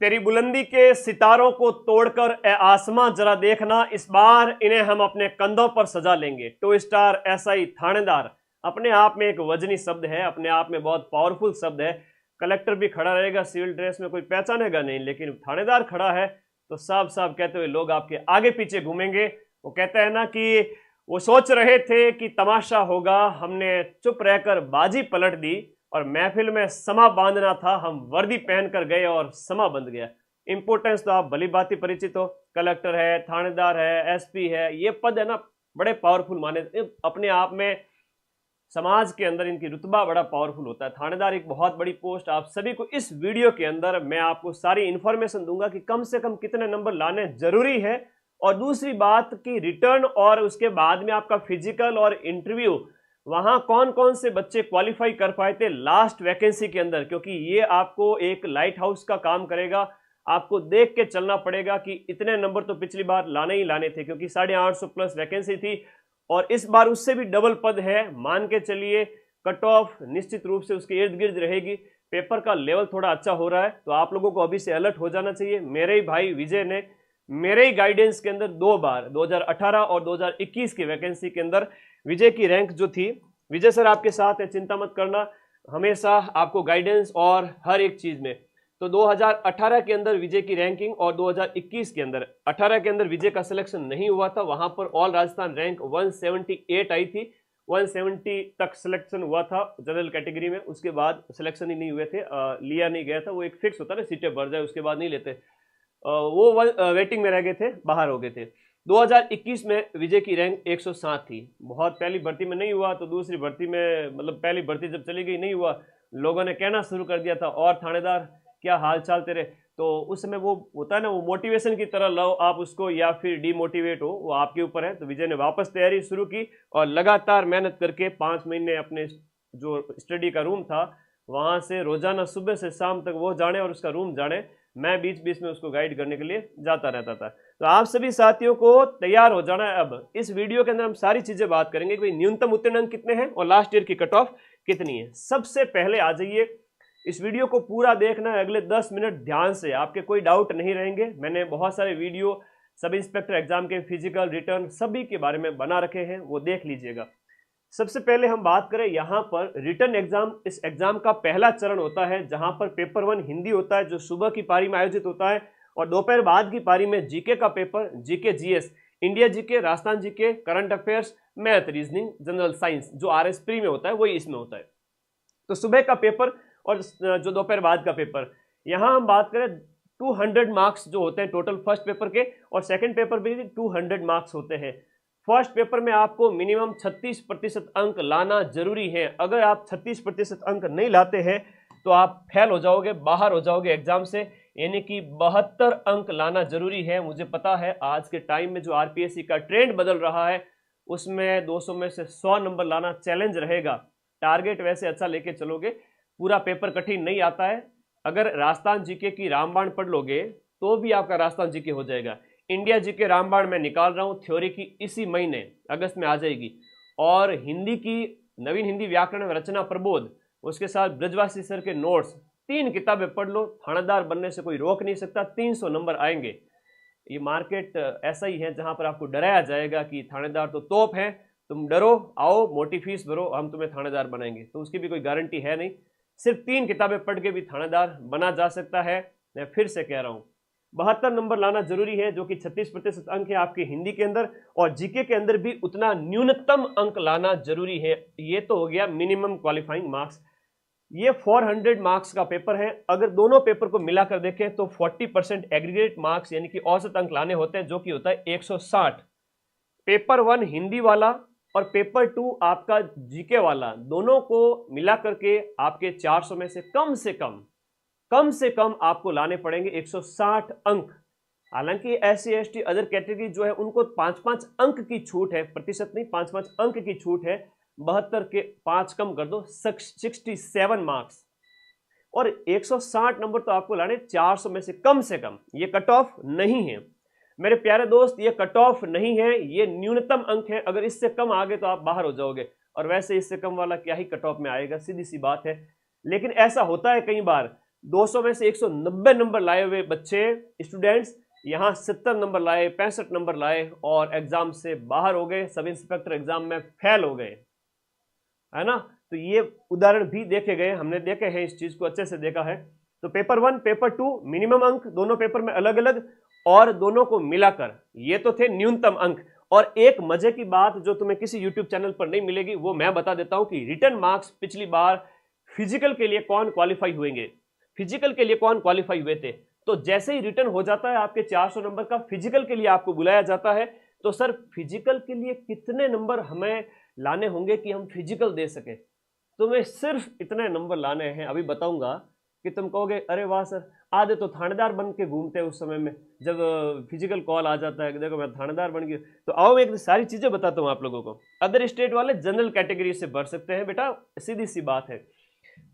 तेरी बुलंदी के सितारों को तोड़कर ए आसमां जरा देखना, इस बार इन्हें हम अपने कंधों पर सजा लेंगे। टू स्टार एसआई थानेदार अपने आप में एक वजनी शब्द है, अपने आप में बहुत पावरफुल शब्द है। कलेक्टर भी खड़ा रहेगा सिविल ड्रेस में, कोई पहचानेगा नहीं, लेकिन थानेदार खड़ा है तो साफ साफ कहते हुए लोग आपके आगे पीछे घूमेंगे। वो कहता है ना कि वो सोच रहे थे कि तमाशा होगा, हमने चुप रहकर बाजी पलट दी और महफिल में समा बांधना था, हम वर्दी पहनकर गए और समा बंध गया। इंपोर्टेंस तो आप भली भांति परिचित हो, कलेक्टर है, थानेदार है, एसपी है, ये पद है ना बड़े पावरफुल माने अपने आप में। समाज के अंदर इनकी रुतबा बड़ा पावरफुल होता है। थानेदार एक बहुत बड़ी पोस्ट। आप सभी को इस वीडियो के अंदर मैं आपको सारी इंफॉर्मेशन दूंगा कि कम से कम कितने नंबर लाने जरूरी है, और दूसरी बात कि रिटर्न और उसके बाद में आपका फिजिकल और इंटरव्यू, वहां कौन कौन से बच्चे क्वालिफाई कर पाए थे लास्ट वैकेंसी के अंदर, क्योंकि ये आपको एक लाइट हाउस का काम करेगा। आपको देख के चलना पड़ेगा कि इतने नंबर तो पिछली बार लाने ही लाने थे, क्योंकि 850 प्लस वैकेंसी थी और इस बार उससे भी डबल पद है। मान के चलिए कट ऑफ निश्चित रूप से उसके इर्द गिर्द रहेगी। पेपर का लेवल थोड़ा अच्छा हो रहा है, तो आप लोगों को अभी से अलर्ट हो जाना चाहिए। मेरे ही भाई विजय ने मेरे ही गाइडेंस के अंदर 2 बार 2018 और 2021 की वैकेंसी के अंदर विजय की रैंक जो थी, विजय सर आपके साथ है, चिंता मत करना, हमेशा आपको गाइडेंस और हर एक चीज में। तो 2018 के अंदर विजय की रैंकिंग और 2021 के अंदर, 18 के अंदर विजय का सिलेक्शन नहीं हुआ था, वहां पर ऑल राजस्थान रैंक 178 आई थी। 170 तक सिलेक्शन हुआ था जनरल कैटेगरी में, उसके बाद सिलेक्शन ही नहीं हुए थे, लिया नहीं गया था। वो एक फिक्स होता है ना, सीटें भर जाए उसके बाद नहीं लेते, वो वेटिंग में रह गए थे, बाहर हो गए थे। 2021 में विजय की रैंक 107 थी। बहुत पहली भर्ती में नहीं हुआ तो दूसरी भर्ती में, मतलब पहली भर्ती जब चली गई नहीं हुआ, लोगों ने कहना शुरू कर दिया था और थानेदार क्या हाल चाल तेरे। तो उस समय वो होता है ना, वो मोटिवेशन की तरह लो आप उसको, या फिर डिमोटिवेट हो, वो आपके ऊपर है। तो विजय ने वापस तैयारी शुरू की और लगातार मेहनत करके 5 महीने अपने जो स्टडी का रूम था वहां से रोजाना सुबह से शाम तक वो जाने और उसका रूम जाने, मैं बीच बीच में उसको गाइड करने के लिए जाता रहता था। तो आप सभी साथियों को तैयार हो जाना है। अब इस वीडियो के अंदर हम सारी चीजें बात करेंगे कि न्यूनतम उत्तीर्ण अंक कितने हैं और लास्ट ईयर की कट ऑफ कितनी है। सबसे पहले आ जाइए, इस वीडियो को पूरा देखना है, अगले 10 मिनट ध्यान से, आपके कोई डाउट नहीं रहेंगे। मैंने बहुत सारे वीडियो सब इंस्पेक्टर एग्जाम के फिजिकल रिटर्न सभी के बारे में बना रखे हैं, वो देख लीजिएगा। सबसे पहले हम बात करें यहाँ पर रिटर्न एग्जाम। इस एग्जाम का पहला चरण होता है जहां पर पेपर 1 हिंदी होता है, जो सुबह की पारी में आयोजित होता है, और दोपहर बाद की पारी में जीके का paper, GK GS, India GK, Rajasthan GK, current affairs, math, reasoning, general science, जो आरएस प्री में होता है वही इसमें होता है। तो सुबह का पेपर और जो दोपहर बाद का पेपर, यहाँ हम बात करें 200 मार्क्स जो होते हैं टोटल फर्स्ट पेपर के, और सेकंड पेपर भी 200 मार्क्स होते हैं। फर्स्ट पेपर में आपको मिनिमम 36% अंक लाना जरूरी है। अगर आप 36% अंक नहीं लाते हैं तो आप फेल हो जाओगे, बाहर हो जाओगे एग्जाम से, यानी कि 72 अंक लाना जरूरी है। मुझे पता है आज के टाइम में जो आरपीएससी का ट्रेंड बदल रहा है उसमें 200 में से 100 नंबर लाना चैलेंज रहेगा। टारगेट वैसे अच्छा लेके चलोगे, पूरा पेपर कठिन नहीं आता है। अगर राजस्थान जीके की रामबाण पढ़ लोगे तो भी आपका राजस्थान जीके हो जाएगा। इंडिया जीके रामबाण मैं निकाल रहा हूं, थ्योरी की इसी महीने अगस्त में आ जाएगी, और हिंदी की नवीन हिंदी व्याकरण रचना प्रबोध, उसके साथ ब्रजवासी सर के नोट्स, 3 किताबें पढ़ लो, थानेदार बनने से कोई रोक नहीं सकता। 300 नंबर आएंगे। ये मार्केट ऐसा ही है जहां पर आपको डराया जाएगा कि थानेदार तो तोप है, तुम डरो, आओ मोटी फीस भरो, हम तुम्हें थानेदार बनाएंगे। तो उसकी भी कोई गारंटी है नहीं। सिर्फ 3 किताबें पढ़ के भी थानेदार बना जा सकता है। मैं फिर से कह रहा हूं, 72 नंबर लाना जरूरी है, जो कि 36% अंक है आपके हिंदी के अंदर, और जीके के अंदर भी उतना न्यूनतम अंक लाना जरूरी है। ये तो हो गया मिनिमम क्वालिफाइंग मार्क्स। ये 400 मार्क्स का पेपर है। अगर दोनों पेपर को मिलाकर देखें तो 40% एग्रीगेट मार्क्स यानी कि औसत अंक लाने होते हैं, जो कि होता है 160। पेपर 1 हिंदी वाला और पेपर 2 आपका जीके वाला, दोनों को मिला करके आपके 400 में से कम से कम आपको लाने पड़ेंगे 160 अंक। हालांकि एससी एसटी अदर कैटेगरी जो है उनको 5-5 अंक की छूट है, प्रतिशत नहीं, 5-5 अंक की छूट है। 72 के 5 कम कर दो, 67 मार्क्स, और 160 नंबर तो आपको लाने 400 में से कम। ये कट ऑफ नहीं है मेरे प्यारे दोस्त, ये कट ऑफ नहीं है, ये न्यूनतम अंक है। अगर इससे कम आ गए तो आप बाहर हो जाओगे, और वैसे इससे कम वाला क्या ही कट ऑफ में आएगा, सीधी सी बात है। लेकिन ऐसा होता है कई बार, 200 में से 190 नंबर लाए हुए बच्चे स्टूडेंट्स यहाँ 70 नंबर लाए, 65 नंबर लाए और एग्जाम से बाहर हो गए, सब इंस्पेक्टर एग्जाम में फेल हो गए, है ना। तो ये उदाहरण भी देखे गए, हमने देखे हैं, इस चीज को अच्छे से देखा है। तो पेपर 1 पेपर 2 मिनिमम अंक दोनों पेपर में अलग अलग और दोनों को मिलाकर ये तो थे न्यूनतम अंक। और एक मजे की बात जो तुम्हें किसी यूट्यूब चैनल पर नहीं मिलेगी वो मैं बता देता हूं कि रिटर्न मार्क्स पिछली बार फिजिकल के लिए कौन क्वालिफाई हुएंगे, फिजिकल के लिए कौन क्वालिफाई हुए थे। तो जैसे ही रिटर्न हो जाता है आपके 400 नंबर का, फिजिकल के लिए आपको बुलाया जाता है। तो सर फिजिकल के लिए कितने नंबर हमें लाने होंगे कि हम फिजिकल दे सके। तुम्हें सिर्फ इतने नंबर लाने हैं, अभी बताऊंगा कि तुम कहोगे अरे वाह सर, आधे तो थानेदार बन के घूमते हैं उस समय में जब फिजिकल कॉल आ जाता है कि देखो मैं थानेदार बन गया। तो आओ मैं एक सारी चीजें बताता हूं आप लोगों को। अदर स्टेट वाले जनरल कैटेगरी से भर सकते हैं बेटा, सीधी सी बात है।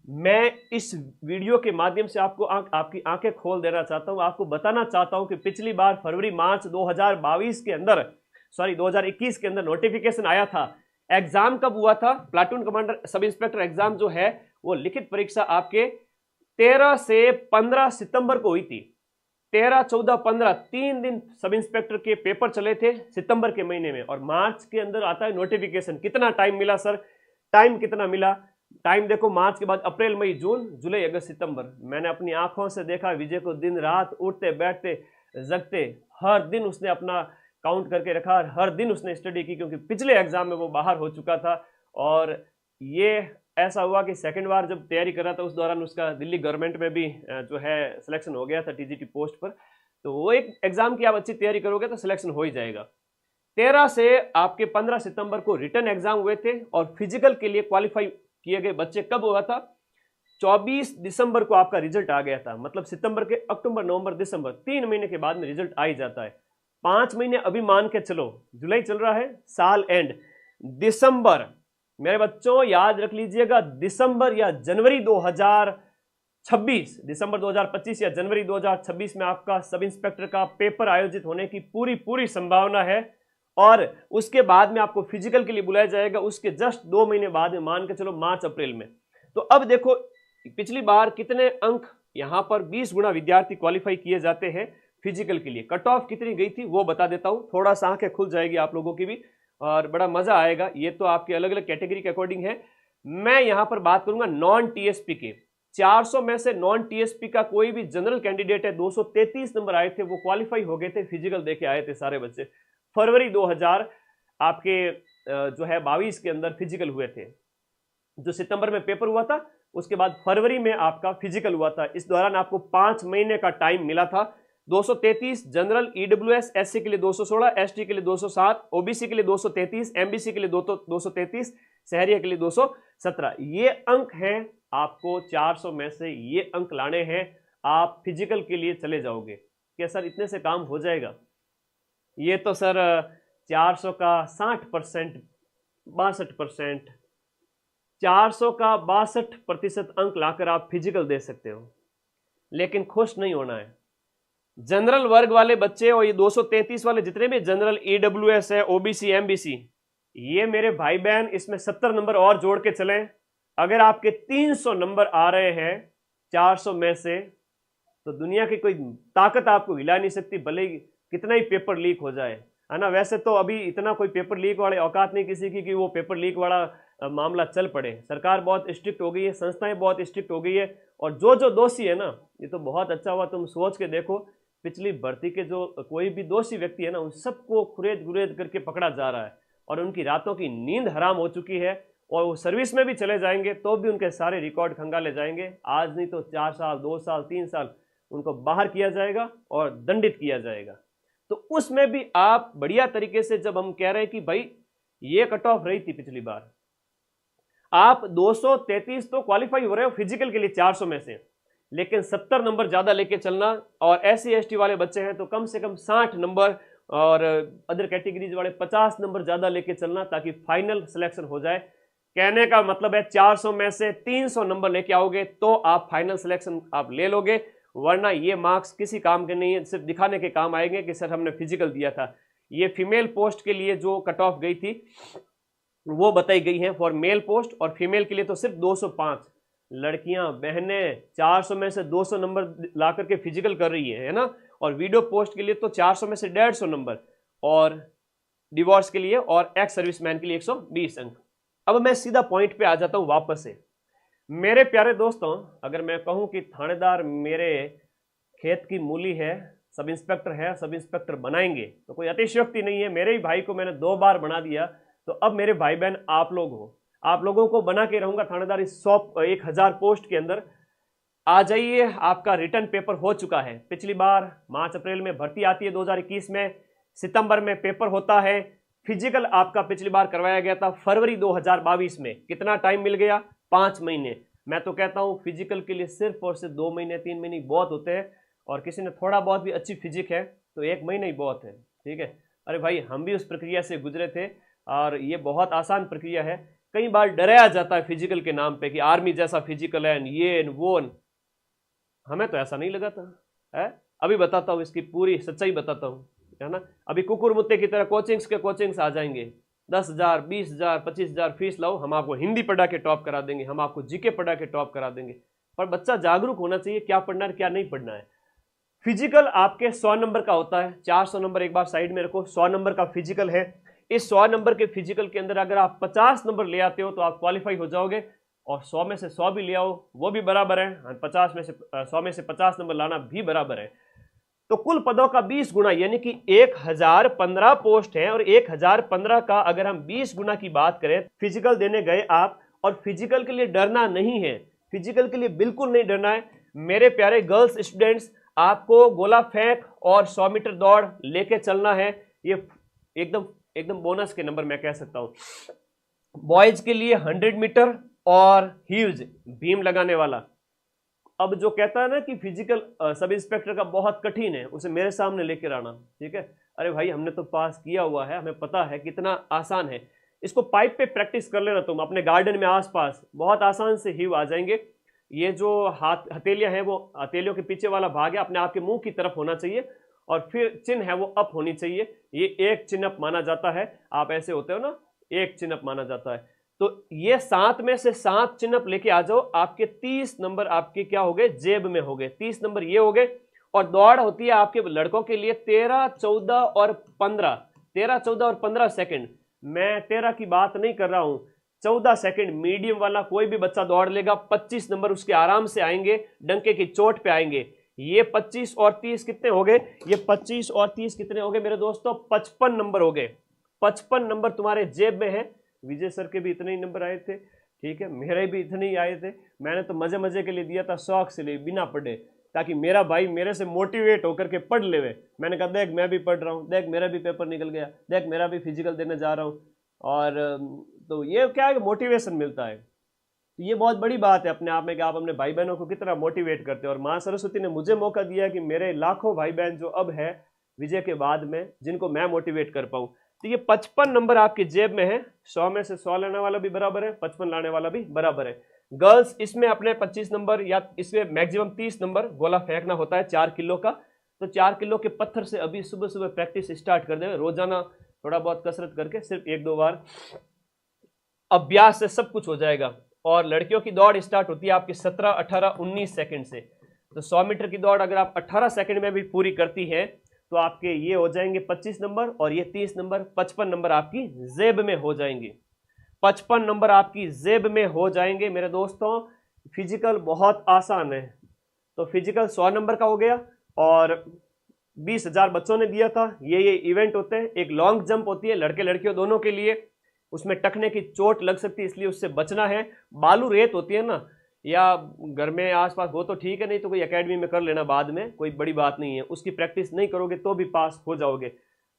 मैं इस वीडियो के माध्यम से आपको आपकी आंखें खोल देना चाहता हूं, आपको बताना चाहता हूं कि पिछली बार फरवरी मार्च 2022 के अंदर, सॉरी 2021 के अंदर नोटिफिकेशन आया था। एग्जाम कब हुआ था? Platoon commander sub inspector exam जो है वो लिखित परीक्षा आपके 13 से 15 सितंबर को हुई थी। 13, 14, 15 3 दिन सब इंस्पेक्टर के पेपर चले थे सितंबर के महीने में, और मार्च के अंदर आता है नोटिफिकेशन। कितना टाइम मिला सर? टाइम कितना मिला? टाइम देखो, मार्च के बाद अप्रैल, मई, जून, जुलाई, अगस्त, सितंबर। मैंने अपनी आंखों से देखा विजय को, दिन रात उठते बैठते जगते हर दिन उसने अपना काउंट करके रखा, हर दिन उसने स्टडी की, क्योंकि पिछले एग्जाम में वो बाहर हो चुका था। और ये ऐसा हुआ कि सेकंड बार जब तैयारी कर रहा था उस दौरान उसका दिल्ली गवर्नमेंट में भी जो है सिलेक्शन हो गया था टीजीटी पोस्ट पर। तो वो एक एग्जाम की आप अच्छी तैयारी करोगे तो सिलेक्शन हो ही जाएगा। 13 से आपके 15 सितंबर को रिटर्न एग्जाम हुए थे और फिजिकल के लिए क्वालिफाई किए गए बच्चे कब हुआ था? 24 दिसंबर को आपका रिजल्ट आ गया था। मतलब सितंबर के अक्टूबर, नवंबर, दिसंबर 3 महीने के बाद में रिजल्ट आ ही जाता है। 5 महीने अभी मान के चलो, जुलाई चल रहा है, साल एंड, दिसंबर, मेरे बच्चों याद रख लीजिएगा, दिसंबर या जनवरी 2026, दिसंबर 2025 या जनवरी 2026 में आपका सब इंस्पेक्टर का पेपर आयोजित होने की पूरी संभावना है। और उसके बाद में आपको फिजिकल के लिए बुलाया जाएगा उसके जस्ट 2 महीने बाद में, मान के चलो मार्च अप्रैल में। तो अब देखो पिछली बार कितने अंक यहां पर 20 गुना विद्यार्थी क्वालिफाई किए जाते हैं फिजिकल के लिए। कट ऑफ कितनी गई थी वो बता देता हूं, थोड़ा सा आंखें खुल जाएगी आप लोगों की भी और बड़ा मजा आएगा। ये तो आपके अलग अलग कैटेगरी के अकॉर्डिंग है। मैं यहां पर बात करूंगा नॉन टीएसपी के। 400 में से नॉन टीएसपी का कोई भी जनरल कैंडिडेट है, 233 नंबर आए थे, वो क्वालिफाई हो गए थे, फिजिकल देके आए थे सारे बच्चे। फरवरी 2000 आपके जो है 22 के अंदर फिजिकल हुए थे। जो सितंबर में पेपर हुआ था उसके बाद फरवरी में आपका फिजिकल हुआ था। इस दौरान आपको 5 महीने का टाइम मिला था। 233 जनरल, ईडब्ल्यूएस, एससी के लिए 216, एसटी के लिए 207, ओबीसी के लिए 233, एमबीसी के लिए 233, शहरिया के लिए 217। ये अंक हैं आपको 400 में से, ये अंक लाने हैं। आप फिजिकल के लिए चले जाओगे। क्या सर इतने से काम हो जाएगा? ये तो सर 400 का 60%, 62%, 400 का 62% अंक लाकर आप फिजिकल दे सकते हो। लेकिन खुश नहीं होना है। जनरल वर्ग वाले बच्चे और ये 233 वाले जितने भी जनरल, ईडब्ल्यूएस है, ओबीसी, एमबीसी, ये मेरे भाई बहन इसमें 70 नंबर और जोड़ के चलें। अगर आपके 300 नंबर आ रहे हैं 400 में से, तो दुनिया की कोई ताकत आपको हिला नहीं सकती, भले कितना ही पेपर लीक हो जाए, है ना। वैसे तो अभी इतना कोई पेपर लीक वाले औकात नहीं किसी की कि वो पेपर लीक वाला मामला चल पड़े। सरकार बहुत स्ट्रिक्ट हो गई है, संस्थाएं बहुत स्ट्रिक्ट हो गई है, और जो दोषी है ना, ये तो बहुत अच्छा हुआ, तुम सोच के देखो पिछली भर्ती के जो कोई भी दोषी व्यक्ति है ना, उन सबको खुरेद गुरेद करके पकड़ा जा रहा है और उनकी रातों की नींद हराम हो चुकी है। और वो सर्विस में भी चले जाएंगे तो भी उनके सारे रिकॉर्ड खंगाले जाएंगे। आज नहीं तो 4 साल, 2 साल, 3 साल उनको बाहर किया जाएगा और दंडित किया जाएगा। तो उसमें भी आप बढ़िया तरीके से, जब हम कह रहे हैं कि भाई ये कट ऑफ रही थी पिछली बार, आप 233 तो क्वालिफाई हो रहे हो फिजिकल के लिए 400 में से, लेकिन 70 नंबर ज्यादा लेके चलना। और एससी एसटी वाले बच्चे हैं तो कम से कम 60 नंबर, और अदर कैटेगरीज वाले 50 नंबर ज्यादा लेके चलना, ताकि फाइनल सिलेक्शन हो जाए। कहने का मतलब है 400 में से 300 नंबर लेके आओगे तो आप फाइनल सिलेक्शन आप ले लोगे, वरना ये मार्क्स किसी काम के नहीं है, सिर्फ दिखाने के काम आएंगे कि सर हमने फिजिकल दिया था। ये फीमेल पोस्ट के लिए जो कट ऑफ गई थी वो बताई गई है फॉर मेल पोस्ट, और फीमेल के लिए तो सिर्फ 205। लड़कियां बहनें 400 में से 200 नंबर ला करके फिजिकल कर रही है ना, और वीडियो पोस्ट के लिए तो 400 में से 150 नंबर, और डिवोर्स के लिए और एक्स सर्विसमैन के लिए 120 अंक। अब मैं सीधा पॉइंट पे आ जाता हूं वापस से। मेरे प्यारे दोस्तों, अगर मैं कहूं कि थानेदार मेरे खेत की मूली है, सब इंस्पेक्टर है, सब इंस्पेक्टर बनाएंगे, तो कोई अतिशयोक्ति नहीं है। मेरे ही भाई को मैंने 2 बार बना दिया, तो अब मेरे भाई बहन आप लोग हो, आप लोगों को बना के रहूंगा थानेदार इस 1000 पोस्ट के अंदर। आ जाइए, आपका रिटर्न पेपर हो चुका है। पिछली बार मार्च अप्रैल में भर्ती आती है 2021 में, सितंबर में पेपर होता है। फिजिकल आपका पिछली बार करवाया गया था फरवरी 2022 में। कितना टाइम मिल गया? 5 महीने। मैं तो कहता हूं फिजिकल के लिए सिर्फ और सिर्फ 2 महीने 3 महीने बहुत होते हैं, और किसी ने थोड़ा बहुत भी अच्छी फिजिक है तो 1 महीना ही बहुत है। ठीक है, अरे भाई हम भी उस प्रक्रिया से गुजरे थे, और ये बहुत आसान प्रक्रिया है। कई बार डराया जाता है फिजिकल के नाम पे कि आर्मी जैसा फिजिकल है, ये वो। हमें तो ऐसा नहीं लगा था है। अभी बताता हूँ, इसकी पूरी सच्चाई बताता हूँ, है ना। अभी कुकुर मुत्ते की तरह कोचिंग्स आ जाएंगे, 10,000 20,000 25,000 फीस लाओ, हम आपको हिंदी पढ़ा के टॉप करा देंगे, हम आपको जीके पढ़ा के टॉप करा देंगे। पर बच्चा जागरूक होना चाहिए, क्या पढ़ना है क्या नहीं पढ़ना है। फिजिकल आपके 100 नंबर का होता है, 400 नंबर एक बार साइड में रखो, 100 नंबर का फिजिकल है। इस 100 नंबर के फिजिकल के अंदर अगर आप 50 नंबर ले आते हो तो आप क्वालिफाई हो जाओगे, और 100 में से 100 भी ले आओ वो भी बराबर है, 50 में से 100 में से 50 नंबर लाना भी बराबर है। तो कुल पदों का 20 गुना, यानी कि 1015 पोस्ट है, और 1015 का अगर हम 20 गुना की बात करें, फिजिकल देने गए आप, और फिजिकल के लिए डरना नहीं है, फिजिकल के लिए बिल्कुल नहीं डरना है मेरे प्यारे गर्ल्स स्टूडेंट्स। आपको गोला फेंक और 100 मीटर दौड़ लेके चलना है, ये एकदम एकदम बोनस के नंबर मैं कह सकता हूं। बॉयज के लिए 100 मीटर और ह्यूज बीम लगाने वाला। अब जो कहता है ना कि फिजिकल सब इंस्पेक्टर का बहुत कठिन है, उसे मेरे सामने लेकर आना। ठीक है, अरे भाई हमने तो पास किया हुआ है, हमें पता है कितना आसान है। इसको पाइप पे प्रैक्टिस कर लेना तुम अपने गार्डन में आसपास, बहुत आसान से हीव आ जाएंगे। ये जो हथेलियां हैं वो हथेलियों के पीछे वाला भाग है अपने आप के मुंह की तरफ होना चाहिए, और फिर चिन्ह है वो अप होनी चाहिए। ये एक चिन्ह अप माना जाता है, आप ऐसे होते हो ना, एक चिन्ह अप माना जाता है। तो ये 7 में से 7 चिन्ह अप लेके आ जाओ, आपके 30 नंबर आपके क्या हो गए? जेब में हो गए। 30 नंबर ये हो गए। और दौड़ होती है आपके लड़कों के लिए 13, 14 और 15, 13, 14 और 15 सेकंड। मैं 13 की बात नहीं कर रहा हूं, 14 सेकंड मीडियम वाला कोई भी बच्चा दौड़ लेगा। 25 नंबर उसके आराम से आएंगे, डंके की चोट पे आएंगे। ये 25 और 30 कितने हो गए? ये 25 और 30 कितने हो गए मेरे दोस्तों? 55 नंबर हो गए। 55 नंबर तुम्हारे जेब में है। विजय सर के भी इतने ही नंबर आए थे, ठीक है, मेरे भी इतने ही आए थे। मैंने तो मजे मजे के लिए दिया था, शौक से लिए, बिना पढ़े, ताकि मेरा भाई मेरे से मोटिवेट होकर के पढ़ लेवे। मैंने कहा देख मैं भी पढ़ रहा हूँ, देख मेरा भी पेपर निकल गया, देख मेरा भी फिजिकल देने जा रहा हूँ। और तो ये क्या है, मोटिवेशन मिलता है। तो ये बहुत बड़ी बात है अपने आप में कि आप अपने भाई बहनों को कितना मोटिवेट करते हो। और माँ सरस्वती ने मुझे मौका दिया कि मेरे लाखों भाई बहन जो अब है विजय के बाद में, जिनको मैं मोटिवेट कर पाऊँ। तो ये 55 नंबर आपकी जेब में है। 100 में से 100 लाने वाला भी बराबर है, 55 लाने वाला भी बराबर है। गर्ल्स इसमें अपने 25 नंबर या इसमें मैक्सिमम 30 नंबर गोला फेंकना होता है 4 किलो का। तो 4 किलो के पत्थर से अभी सुबह सुबह प्रैक्टिस स्टार्ट कर दें, रोजाना थोड़ा बहुत कसरत करके, सिर्फ 1-2 बार अभ्यास से सब कुछ हो जाएगा। और लड़कियों की दौड़ स्टार्ट होती है आपकी 17, 18, 19 सेकंड से। तो 100 मीटर की दौड़ अगर आप 18 सेकंड में भी पूरी करती हैं तो आपके ये हो जाएंगे 25 नंबर, और ये 30 नंबर, 55 नंबर आपकी जेब में हो जाएंगे। 55 नंबर आपकी जेब में हो जाएंगे मेरे दोस्तों। फिजिकल बहुत आसान है। तो फिजिकल 100 नंबर का हो गया, और 20,000 बच्चों ने दिया था। ये इवेंट होते हैं। एक लॉन्ग जंप होती है लड़के लड़कियों दोनों के लिए, उसमें टकने की चोट लग सकती है, इसलिए उससे बचना है। बालू रेत होती है ना, या घर में आसपास हो तो ठीक है, नहीं तो कोई एकेडमी में कर लेना बाद में, कोई बड़ी बात नहीं है। उसकी प्रैक्टिस नहीं करोगे तो भी पास हो जाओगे।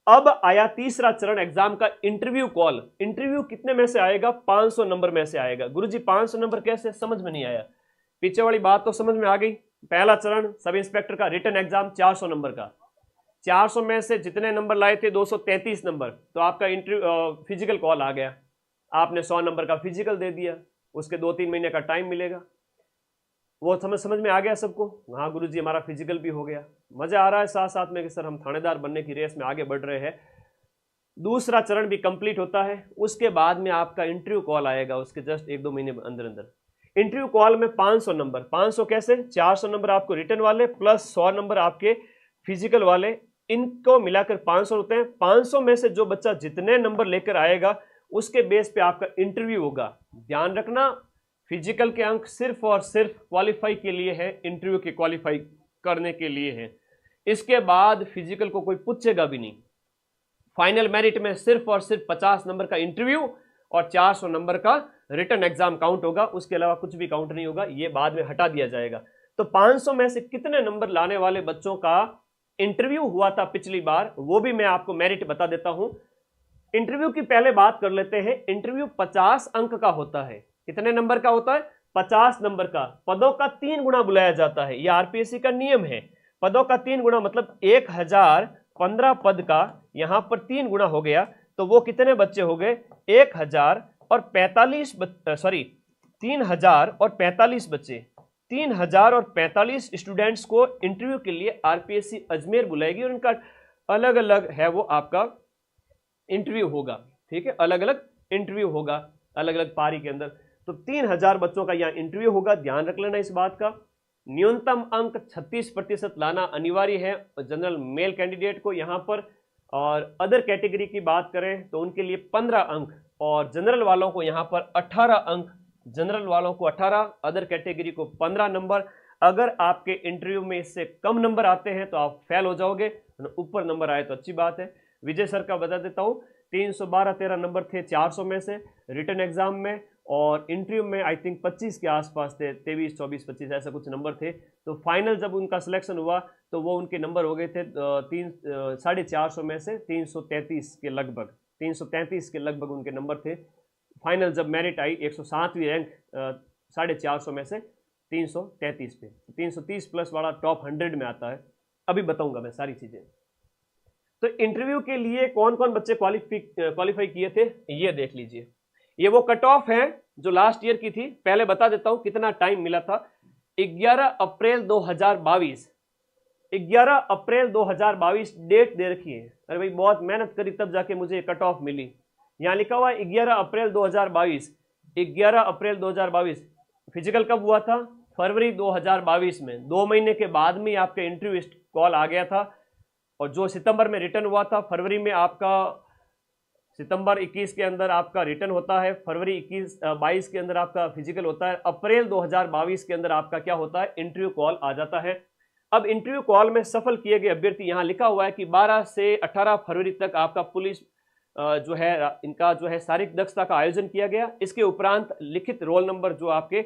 अब आया तीसरा चरण एग्जाम का, इंटरव्यू कॉल। इंटरव्यू कितने में से आएगा? 500 नंबर में से आएगा। गुरुजी 500 नंबर कैसे? समझ में नहीं आया। पीछे वाली बात तो समझ में आ गई। पहला चरण सब इंस्पेक्टर का रिटन एग्जाम 400 नंबर का। 400 में से जितने नंबर लाए थे 233 नंबर, तो आपका इंटरव्यू फिजिकल कॉल आ गया। आपने 100 नंबर का फिजिकल दे दिया, उसके 2-3 महीने का टाइम मिलेगा। वो समझ में आ गया सबको? हाँ गुरुजी हमारा फिजिकल भी हो गया। मजा आ रहा है साथ साथ में कि सर हम थानेदार बनने की रेस में आगे बढ़ रहे हैं। दूसरा चरण भी कंप्लीट होता है। उसके बाद में आपका इंटरव्यू कॉल आएगा, उसके जस्ट 1-2 महीने अंदर अंदर। इंटरव्यू कॉल में 500 नंबर, 500 कैसे, 400 नंबर आपको रिटर्न वाले प्लस 100 नंबर आपके फिजिकल वाले, इनको मिलाकर 500 होते हैं। 500 में से जो बच्चा जितने नंबर लेकर आएगा उसके बेस पे आपका इंटरव्यू होगा। ध्यान रखना, फिजिकल के अंक सिर्फ और सिर्फ क्वालिफाई के लिए है, इंटरव्यू के क्वालिफाई करने के लिए है। इसके बाद फिजिकल को कोई पूछेगा भी नहीं। फाइनल मेरिट में सिर्फ और सिर्फ 50 नंबर का इंटरव्यू और 400 नंबर का रिटर्न एग्जाम काउंट होगा, उसके अलावा कुछ भी काउंट नहीं होगा, ये बाद में हटा दिया जाएगा। तो 500 में से कितने नंबर लाने वाले बच्चों का इंटरव्यू हुआ था पिछली बार, वो भी मैं आपको मेरिट बता देता हूं। इंटरव्यू की पहले बात कर लेते हैं। इंटरव्यू 50 अंक का होता है। कितने नंबर का होता है? 50 नंबर का। पदों का 3 गुना बुलाया जाता है, यह आरपीएससी का नियम है। पदों का 3 गुना मतलब 1015 पद का यहां पर 3 गुना हो गया, तो वो कितने बच्चे हो गए? 3045 बच्चे। 3045 स्टूडेंट्स को इंटरव्यू के लिए आरपीएससी अजमेर बुलाएगी और इनका अलग अलग है वो आपका इंटरव्यू होगा। ठीक है, अलग अलग इंटरव्यू होगा अलग अलग पारी के अंदर। तो 3000 बच्चों का यहाँ इंटरव्यू होगा, ध्यान रख लेना इस बात का। न्यूनतम अंक 36% लाना अनिवार्य है जनरल मेल कैंडिडेट को यहाँ पर। और अदर कैटेगरी की बात करें तो उनके लिए 15 अंक और जनरल वालों को यहाँ पर 18 अंक। जनरल वालों को 18, अदर कैटेगरी को 15 नंबर। अगर आपके इंटरव्यू में इससे कम नंबर आते हैं तो आप फेल हो जाओगे, ऊपर नंबर आए तो अच्छी बात है। विजय सर का बता देता हूँ, 312-13 नंबर थे 400 में से रिटर्न एग्जाम में, और इंटरव्यू में आई थिंक 25 के आसपास थे, 23, 24, 25 ऐसा कुछ नंबर थे। तो फाइनल जब उनका सिलेक्शन हुआ तो वो उनके नंबर हो गए थे 450 में से 333 के लगभग, 333 के लगभग उनके नंबर थे। फाइनल जब मेरिट आई 107वीं रैंक 450 में से 333 पे, 330 प्लस वाला टॉप 100 में आता है। अभी बताऊंगा मैं सारी चीजें। तो इंटरव्यू के लिए कौन कौन बच्चे क्वालिफाई किए थे ये देख लीजिए। ये वो कट ऑफ है जो लास्ट ईयर की थी। पहले बता देता हूं कितना टाइम मिला था। 11 अप्रैल 2022, 11 अप्रैल 2022 डेट दे रखी है। अरे भाई बहुत मेहनत करी तब जाके मुझे कट ऑफ मिली। यहां लिखा हुआ है 11 अप्रैल 2022। 11 अप्रैल 2022 फिजिकल कब हुआ था? फरवरी 2022 में। 2 महीने के बाद में आपका इंटरव्यू कॉल आ गया था। और जो सितंबर में रिटर्न हुआ था, फरवरी में आपका, सितंबर 21 के अंदर आपका रिटर्न होता है, फरवरी 22 के अंदर आपका फिजिकल होता है, अप्रैल 2022 के अंदर आपका क्या होता है? इंटरव्यू कॉल आ जाता है। अब इंटरव्यू कॉल में सफल किए गए अभ्यर्थी, यहां लिखा हुआ है कि 12 से 18 फरवरी तक आपका पुलिस जो है इनका जो है शारीरिक दक्षता का आयोजन किया गया। इसके उपरांत लिखित रोल नंबर जो आपके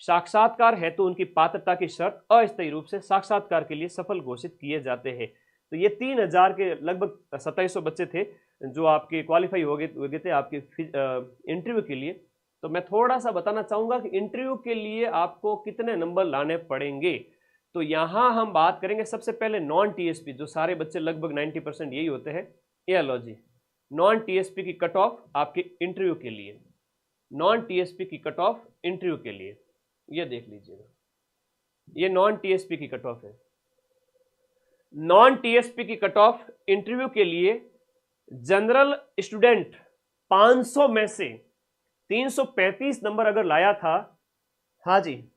साक्षात्कार है तो उनकी पात्रता की शर्त अस्थायी रूप से साक्षात्कार के लिए सफल घोषित किए जाते हैं। तो ये 3000 के लगभग 2700 बच्चे थे जो आपके क्वालिफाई हो गए थे आपके इंटरव्यू के लिए। तो मैं थोड़ा सा बताना चाहूँगा कि इंटरव्यू के लिए आपको कितने नंबर लाने पड़ेंगे। तो यहाँ हम बात करेंगे सबसे पहले नॉन टीएसपी, जो सारे बच्चे लगभग 90% यही होते हैं। ये लो जी, नॉन टीएसपी की कट ऑफ आपके इंटरव्यू के लिए, नॉन टीएसपी की कट ऑफ इंटरव्यू के लिए ये देख लीजिएगा। ये नॉन टीएसपी की कट ऑफ है। नॉन टीएसपी की कट ऑफ इंटरव्यू के लिए जनरल स्टूडेंट 500 में से 335 नंबर अगर लाया था, हाँ जी,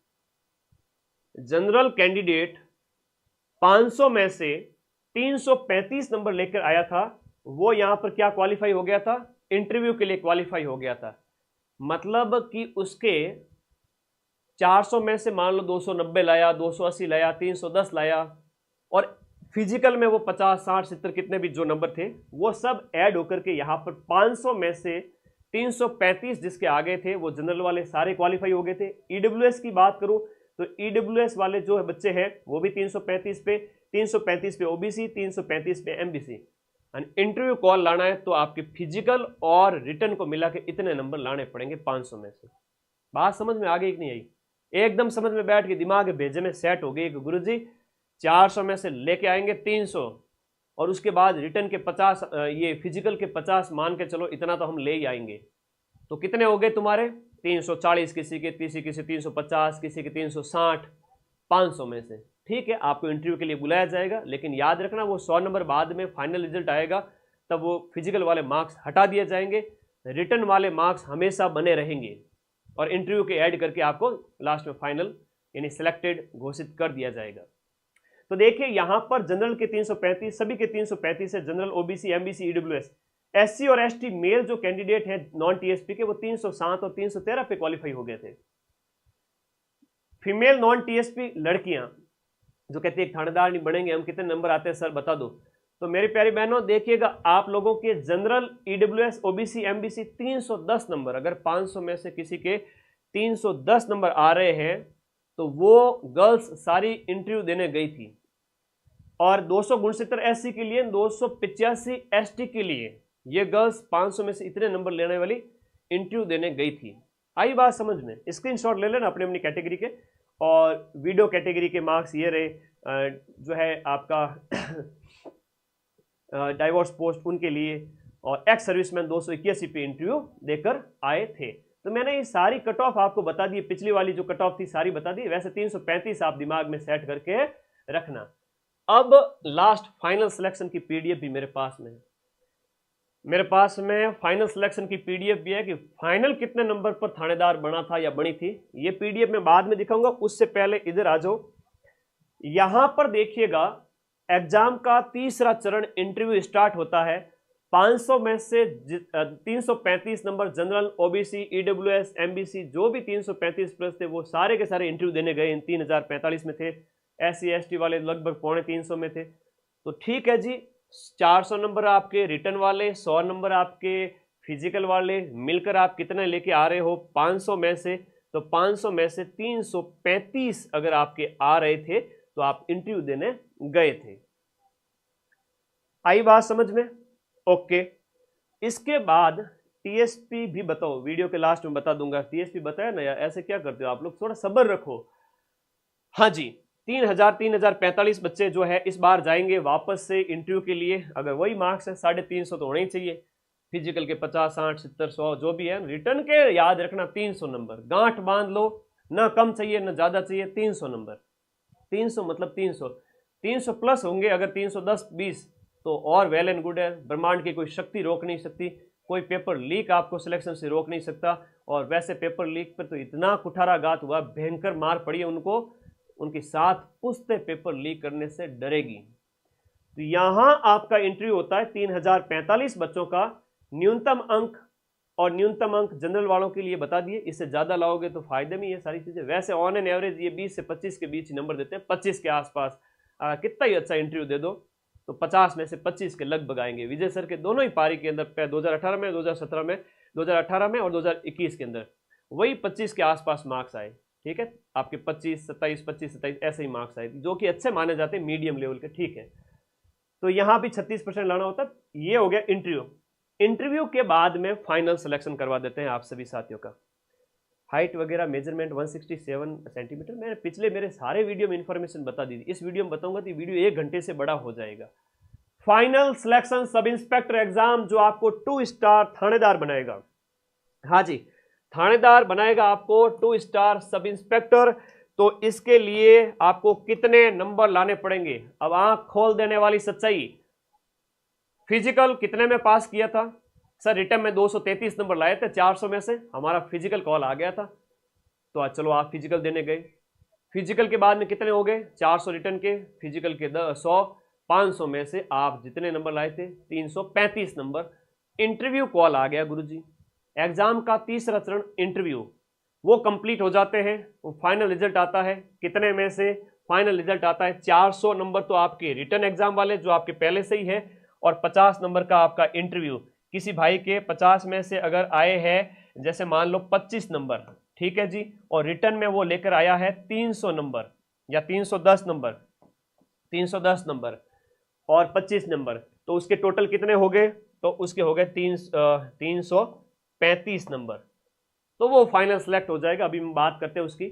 जनरल कैंडिडेट 500 में से 335 नंबर लेकर आया था, वो यहां पर क्या क्वालिफाई हो गया था? इंटरव्यू के लिए क्वालिफाई हो गया था। मतलब कि उसके 400 में से मान लो 290 लाया, 280 लाया, 310 लाया, और फिजिकल में वो 50, 60, 70 कितने भी जो नंबर थे वो सब ऐड होकर के यहाँ पर 500 में से 335 जिसके आगे थे वो जनरल वाले सारे क्वालिफाई हो गए थे। ईडब्ल्यूएस की बात करूं तो ईडब्ल्यूएस वाले जो बच्चे हैं वो भी 335 पे ओबीसी, 335 पे एमबीसी। इंटरव्यू कॉल लाना है तो आपके फिजिकल और रिटर्न को मिला के इतने नंबर लाने पड़ेंगे 500 में से। बात समझ में आ गई कि नहीं आई? एकदम समझ में बैठ के दिमाग भेजे में सेट हो गई कि गुरुजी 400 में से लेके आएंगे 300 और उसके बाद रिटर्न के 50, ये फिजिकल के 50 मान के चलो, इतना तो हम ले ही आएंगे। तो कितने हो गए तुम्हारे? 340 किसी के, किसी 350, किसी के 360, 500 में से। ठीक है, आपको इंटरव्यू के लिए बुलाया जाएगा, लेकिन याद रखना वो 100 नंबर बाद में फाइनल रिजल्ट आएगा तब वो फिजिकल वाले मार्क्स हटा दिए जाएंगे, रिटर्न वाले मार्क्स हमेशा बने रहेंगे। और इंटरव्यू के ऐड करके आपको लास्ट में फाइनल यानी सिलेक्टेड घोषित कर दिया जाएगा। तो देखिए यहां पर जनरल के 335, सभी के 335 है, general, OBC, MBC, EWS. SC और एसटी मेल जो कैंडिडेट हैं नॉन टीएसपी के, वो 307 और 313 पे क्वालिफाई हो गए थे। फीमेल नॉन टीएसपी लड़कियां जो कहती है थानेदार नहीं बनेंगे हम, कितने नंबर आते हैं सर बता दो। तो मेरी प्यारी बहनों देखिएगा, आप लोगों के general, EWS, OBC, MBC 310 number, अगर 500 में से किसी के 310 नंबर आ रहे हैं तो वो गर्ल्स सारी इंटरव्यू देने गई थी। और 269 एससी के लिए, 285 एसटी के लिए ये गर्ल्स 500 में से इतने नंबर लेने वाली इंटरव्यू देने गई थी। आई बात समझ में? स्क्रीनशॉट ले लेना अपनी अपनी कैटेगरी के। और वीडियो कैटेगरी के मार्क्स ये रहे, जो है आपका डाइवोर्स पोस्ट उनके लिए, और एक्स सर्विसमैन 281 पे इंटरव्यू देकर आए थे। तो मैंने ये सारी कट ऑफ आपको बता दी, पिछली वाली जो कट ऑफ थी सारी बता दी। वैसे 335 आप दिमाग में सेट करके रखना। अब लास्ट फाइनल सिलेक्शन की पीडीएफ भी मेरे पास में है। मेरे पास में फाइनल सिलेक्शन की पीडीएफ भी है कि फाइनल कितने नंबर पर थानेदार बना था या बनी थी। ये पीडीएफ मैं बाद में दिखाऊंगा, उससे पहले इधर आ जाओ। यहां पर देखिएगा एग्जाम का तीसरा चरण इंटरव्यू स्टार्ट होता है। 500 में से 335 number general, OBC, EWS, MBC जो भी 335 प्लस थे वो सारे के सारे इंटरव्यू देने गए। इन 3045 में थे। एससी एसटी वाले लगभग 250 में थे। तो ठीक है जी, 400 नंबर आपके रिटर्न वाले, 100 नंबर आपके फिजिकल वाले, मिलकर आप कितने लेके आ रहे हो 500 में से। तो 500 में से 335 अगर आपके आ रहे थे तो आप इंटरव्यू देने गए थे। आई बात समझ में? ओके। इसके बाद टीएसपी भी बताओ, वीडियो के लास्ट में बता दूंगा। टीएसपी बताया ना यार, ऐसे क्या करते हो आप लोग, थोड़ा सब्र रखो। हाँ जी, 3045 बच्चे जो है इस बार जाएंगे वापस से इंटरव्यू के लिए। अगर वही मार्क्स है 350 तो होने ही चाहिए। फिजिकल के 50, 60, 70, 100 जो भी है। रिटर्न के याद रखना 300 नंबर, गांठ बांध लो, ना कम चाहिए ना ज्यादा चाहिए, 300 नंबर। 300 मतलब 300 प्लस होंगे। अगर 310, 20 तो और वेल एंड गुड है। ब्रह्मांड की कोई शक्ति रोक नहीं सकती, कोई पेपर लीक आपको सिलेक्शन से रोक नहीं सकता। और वैसे पेपर लीक पर तो इतना कुठाराघात हुआ, भयंकर मार पड़ी है उनको, उनकी 7 पुश्तें पेपर लीक करने से डरेगी। तो यहां आपका इंटरव्यू होता है 3045 बच्चों का। न्यूनतम अंक, और न्यूनतम अंक जनरल वालों के लिए बता दिए, इससे ज्यादा लाओगे तो फायदे में ये सारी चीजें। वैसे ऑन एन एवरेज ये 20 से 25 के बीच नंबर देते हैं, 25 के आसपास। कितना ही अच्छा इंटरव्यू दे दो तो 50 में से 25 के लगभग आएंगे। विजय सर के दोनों ही पारी के अंदर 2018 में, 2017 में, 2018 में और 2021 के अंदर वही 25 के आसपास मार्क्स आए। ठीक है, आपके 25, 27, 25, 27 ऐसे ही मार्क्स आए, जो कि अच्छे माने जाते हैं, मीडियम लेवल के। ठीक है, तो यहां भी 36% लाना होता है। ये हो गया इंटरव्यू। इंटरव्यू के बाद में फाइनल सिलेक्शन करवा देते हैं आप सभी साथियों का। हाइट वगैरह मेजरमेंट 167 सेंटीमीटर। मैंने पिछले मेरे सारे वीडियो में इंफॉर्मेशन बता दी थी, इस वीडियो में बताऊंगा तो वीडियो 1 घंटे से बड़ा हो जाएगा। Final selection sub inspector exam जो आपको 2 स्टार थानेदार बनाएगा। हाँ जी, थानेदार बनाएगा आपको 2 स्टार सब इंस्पेक्टर। तो इसके लिए आपको कितने नंबर लाने पड़ेंगे? अब आंख खोल देने वाली सच्चाई। फिजिकल कितने में पास किया था सर? रिटर्न में 233 नंबर लाए थे 400 में से, हमारा फिजिकल कॉल आ गया था। तो आज चलो आप फिजिकल देने गए। फिजिकल के बाद में कितने हो गए? 400 रिटर्न के, फिजिकल के 100, 500 में से आप जितने नंबर लाए थे 335 नंबर। इंटरव्यू कॉल आ गया गुरुजी। एग्जाम का तीसरा चरण इंटरव्यू, वो कंप्लीट हो जाते हैं। वो फाइनल रिजल्ट आता है। कितने में से फाइनल रिजल्ट आता है? 400 नंबर तो आपके रिटर्न एग्जाम वाले जो आपके पहले से ही है, और 50 नंबर का आपका इंटरव्यू। किसी भाई के 50 में से अगर आए हैं, जैसे मान लो 25 नंबर, ठीक है जी, और रिटर्न में वो लेकर आया है 300 नंबर या 310 नंबर, 310 नंबर और 25 नंबर, तो उसके टोटल कितने हो गए? तो उसके हो गए 335 नंबर। तो वो फाइनल सेलेक्ट हो जाएगा। अभी हम बात करते हैं उसकी।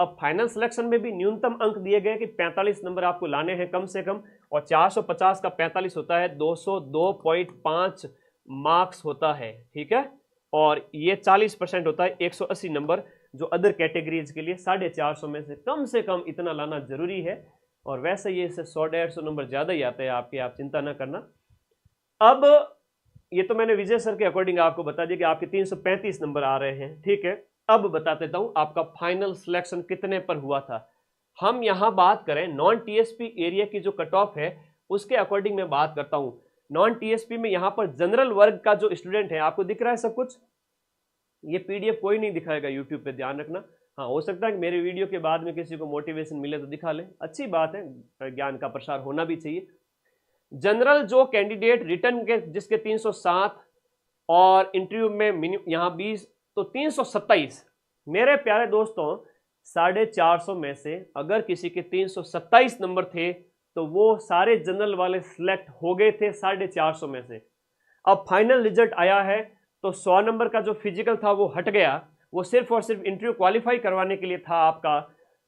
अब फाइनल सिलेक्शन में भी न्यूनतम अंक दिए गए कि 45 नंबर आपको लाने हैं कम से कम, और 450 का 45 होता है 202.5 मार्क्स होता है। ठीक है, और ये 40% होता है 180 नंबर, जो अदर कैटेगरीज के लिए 450 में से कम इतना लाना जरूरी है। और वैसे ये इससे 100-150 नंबर ज्यादा ही आते हैं आपके, आप चिंता ना करना। अब ये तो मैंने विजय सर के अकॉर्डिंग आपको बता दिया कि आपके 335 नंबर आ रहे हैं। ठीक है, अब बता देता हूं आपका फाइनल सिलेक्शन कितने पर हुआ था। हम यहां बात करें नॉन टीएसपी एरिया की जो कट ऑफ है उसके अकॉर्डिंग मैं बात करता हूं। नॉन टीएसपी में यहां पर जनरल वर्ग का जो स्टूडेंट है, आपको दिख रहा है सब कुछ, ये पीडीएफ कोई नहीं दिखाएगा यूट्यूब पे, ध्यान रखना। हाँ, हो सकता है कि मेरे वीडियो के बाद में किसी को मोटिवेशन मिले तो दिखा ले, अच्छी बात है, ज्ञान का प्रसार होना भी चाहिए। जनरल जो कैंडिडेट रिटर्न के जिसके 307 और इंटरव्यू में यहाँ 20, तो 327। मेरे प्यारे दोस्तों, 450 में से अगर किसी के 327 नंबर थे तो वो सारे जनरल वाले सिलेक्ट हो गए थे 450 में से। अब फाइनल रिजल्ट आया है तो 100 नंबर का जो फिजिकल था वो हट गया, वो सिर्फ और सिर्फ इंटरव्यू क्वालिफाई करवाने के लिए था आपका।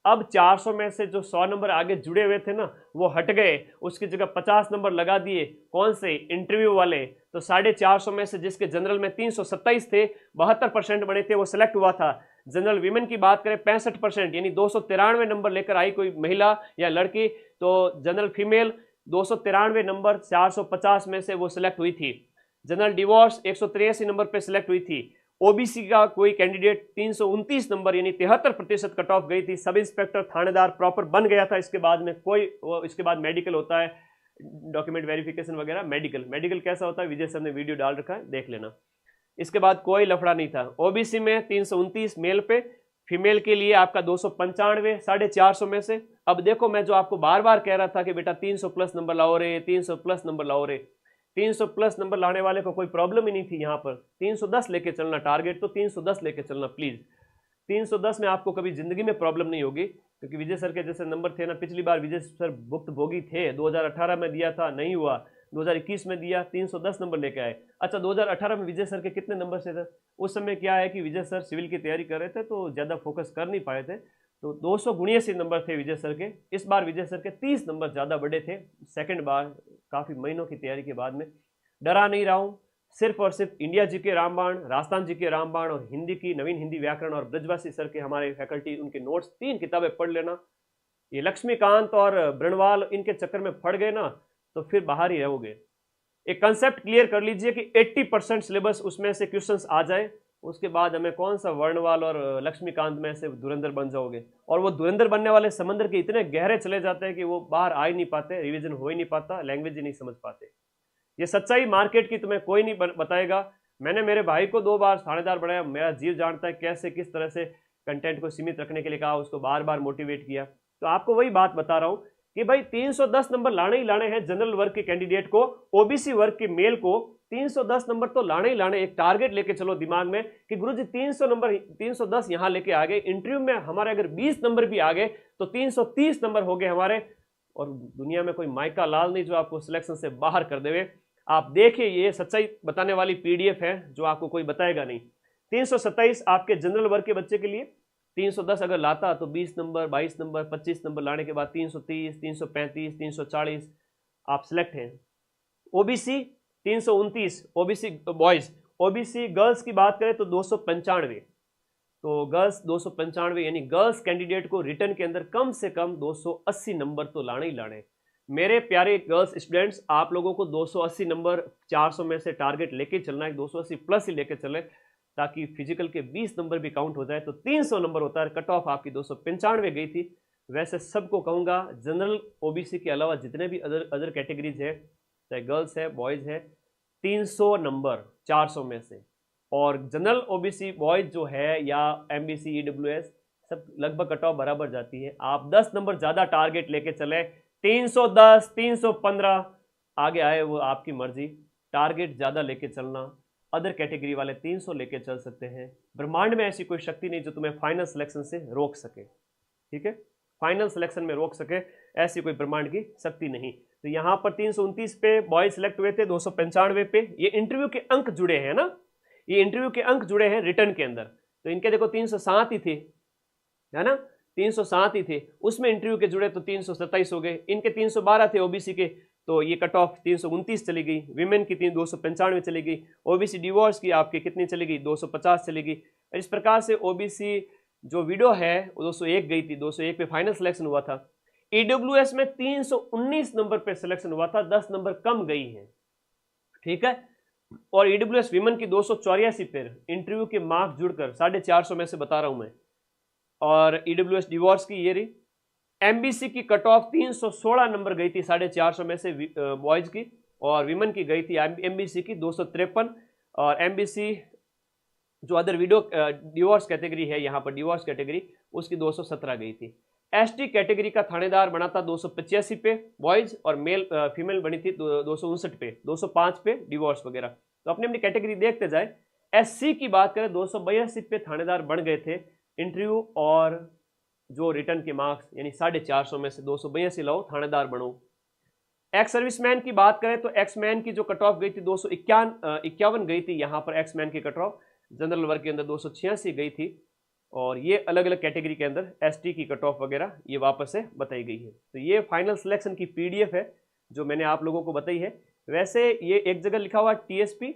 अब 400 में से जो 100 नंबर आगे जुड़े हुए थे ना वो हट गए, उसकी जगह 50 नंबर लगा दिए, कौन से, इंटरव्यू वाले। तो 450 में से जिसके जनरल में 327 थे, 72% बने थे, वो सिलेक्ट हुआ था। जनरल वीमेन की बात करें 65%, यानी 293 नंबर लेकर आई कोई महिला या लड़की, तो जनरल फीमेल 293 नंबर 450 में से वो सिलेक्ट हुई थी। जनरल डिवोर्स 183 नंबर पे सिलेक्ट हुई थी। ओबीसी का कोई कैंडिडेट 329 नंबर यानी 73% कट ऑफ गई थी। सब इंस्पेक्टर थानेदार प्रॉपर बन गया था। इसके बाद में इसके बाद मेडिकल होता है, डॉक्यूमेंट वेरिफिकेशन वगैरह। मेडिकल कैसा होता है विजय सर ने वीडियो डाल रखा है, देख लेना। इसके बाद कोई लफड़ा नहीं था। ओबीसी में 329 मेल पे, फीमेल के लिए आपका 295 450 में से। अब देखो, मैं जो आपको बार बार कह रहा था कि बेटा 300 प्लस नंबर लाओ रे, 300 प्लस नंबर लाओ रे, 300 प्लस नंबर लाने वाले को कोई प्रॉब्लम ही नहीं थी। यहाँ पर 310 लेके चलना, टारगेट तो 310 लेके चलना प्लीज। 310 में आपको कभी जिंदगी में प्रॉब्लम नहीं होगी, क्योंकि विजय सर के जैसे नंबर थे ना। पिछली बार विजय सर भुक्तभोगी थे, 2018 में दिया था, नहीं हुआ, 2021 में दिया, 310 नंबर लेके आए। अच्छा, 2018 में विजय सर के कितने नंबर से थे? उस समय क्या है कि विजय सर सिविल की तैयारी कर रहे थे तो ज़्यादा फोकस कर नहीं पाए थे, तो 279 नंबर थे विजय सर के। इस बार विजय सर के 30 नंबर ज़्यादा बड़े थे, सेकंड बार काफ़ी महीनों की तैयारी के बाद में। डरा नहीं रहा हूँ, सिर्फ और सिर्फ इंडिया जी के रामबाण, राजस्थान जी के रामबाण और हिंदी की नवीन हिंदी व्याकरण और ब्रजवासी सर के हमारे फैकल्टी, उनके नोट्स 3 किताबें पढ़ लेना। ये लक्ष्मीकांत और ब्रणवाल इनके चक्कर में पड़ गए ना तो फिर बाहर ही रहोगे। एक कंसेप्ट क्लियर कर लीजिए कि 80% सिलेबस उसमें से क्वेश्चंस आ जाए, उसके बाद हमें कौन सा वर्णवाल और लक्ष्मीकांत में से धुरंधर बन जाओगे। और वो धुरंधर बनने वाले समंदर के इतने गहरे चले जाते हैं कि वो बाहर आ ही नहीं पाते, रिवीजन हो ही नहीं पाता, लैंग्वेज ही नहीं समझ पाते। ये सच्चाई मार्केट की तुम्हें कोई नहीं बताएगा। मैंने मेरे भाई को 2 बार थानेदार बनाया, मेरा जीव जानता है कैसे किस तरह से कंटेंट को सीमित रखने के लिए कहा, उसको बार बार मोटिवेट किया। तो आपको वही बात बता रहा हूं कि भाई 310 नंबर लाने ही लाने हैं जनरल वर्ग के कैंडिडेट को, ओबीसी वर्ग के मेल को 310 नंबर तो लाने ही लाने। एक टारगेट लेके चलो दिमाग में कि गुरुजी 300 नंबर, 310 यहां लेके आ गए, इंटरव्यू में हमारे अगर 20 नंबर भी आ गए तो 330 नंबर हो गए हमारे। और दुनिया में कोई माइका लाल नहीं जो आपको सिलेक्शन से बाहर कर देवे। आप देखिए, ये सच्चाई बताने वाली पीडीएफ है जो आपको कोई बताएगा नहीं। 327 आपके जनरल वर्ग के बच्चे के लिए, 310 अगर लाता तो 20 नंबर, 22 नंबर, 25 नंबर लाने के बाद 330, 335, 340 आप सिलेक्ट हैं। OBC 329, OBC boys. OBC girls की बात करें तो 295, तो गर्ल्स 295, यानी गर्ल्स कैंडिडेट को रिटर्न के अंदर कम से कम 280 नंबर तो लाने ही लाने। मेरे प्यारे गर्ल्स स्टूडेंट्स, आप लोगों को 280 नंबर 400 में से टारगेट लेके चलना है, 280 प्लस ही लेके चले, ताकि फिजिकल के 20 नंबर भी काउंट हो जाए तो 300 नंबर होता है। कट ऑफ आपकी 295 गई थी। वैसे सबको कहूँगा, जनरल ओबीसी के अलावा जितने भी अदर कैटेगरीज है, चाहे गर्ल्स है बॉयज़ है, 300 नंबर 400 में से। और जनरल ओबीसी बॉयज जो है या एमबीसी ईडब्ल्यूएस सब लगभग कट ऑफ बराबर जाती है। आप 10 नंबर ज़्यादा टारगेट लेके चले, 310, 315 आगे आए वो आपकी मर्जी। टारगेट ज़्यादा लेके चलना, अदर कैटेगरी वाले 300 लेके चल सकते हैं। ब्रह्मांड में ऐसी कोई शक्ति नहीं जो तुम्हें फाइनल सिलेक्शन से रोक सके, ठीक है, फाइनल सिलेक्शन में रोक सके, ऐसी कोई ब्रह्मांड की शक्ति नहीं। तो यहाँ पर 329 पे बॉयज सिलेक्ट हुए थे, 295 पे ये इंटरव्यू के अंक जुड़े हैं ना, ये इंटरव्यू के अंक जुड़े हैं रिटर्न के अंदर। तो इनके देखो 307 ही थे, है ना, 307 ही थे, उसमें इंटरव्यू के जुड़े तो 327 हो गए। इनके 312 थे ओबीसी के, तो ये कट ऑफ 329 चली गई। विमेन की 295 चली गई। ओबीसी डिवोर्स की आपकी कितनी चली गई, 250 चली गई। इस प्रकार से ओबीसी जो वीडियो है वो 201 गई थी, 201 पे फाइनल सिलेक्शन हुआ था। ईडब्ल्यूएस में 319 नंबर पे सिलेक्शन हुआ था, 10 नंबर कम गई है, ठीक है। और ईडब्ल्यूएस विमेन की 284 पे इंटरव्यू के मार्क्स जुड़कर 450 में से बता रहा हूं मैं। और ईडब्ल्यूएस डिवोर्स की ये रही। एमबीसी की कट ऑफ 316 नंबर गई थी 450 में से बॉयज की, और विमेन की गई थी एमबीसी की 253। और एमबीसी जो अदर वीडियो डिवोर्स कैटेगरी है, यहाँ पर डिवोर्स कैटेगरी, उसकी 217 गई थी। एसटी कैटेगरी का थानेदार बना था 285 पे बॉयज, और मेल फीमेल बनी थी 259 पे, 205 पे डिवोर्स वगैरह। तो अपनी अपनी कैटेगरी देखते जाए। एससी की बात करें 282 पे थानेदार बन गए थे इंटरव्यू और जो रिटर्न के मार्क्स, यानी 450 में से 282 लाओ थानेदार बनो। एक्स सर्विसमैन की बात करें तो एक्स मैन की जो कट ऑफ गई थी 251 गई थी यहाँ पर एक्स मैन की कट ऑफ। जनरल वर्ग के अंदर 286 गई थी। और ये अलग अलग कैटेगरी के अंदर एसटी की कट ऑफ वगैरह ये वापस से बताई गई है। तो ये फाइनल सिलेक्शन की पीडीएफ है जो मैंने आप लोगों को बताई है। वैसे ये एक जगह लिखा हुआ टीएसपी,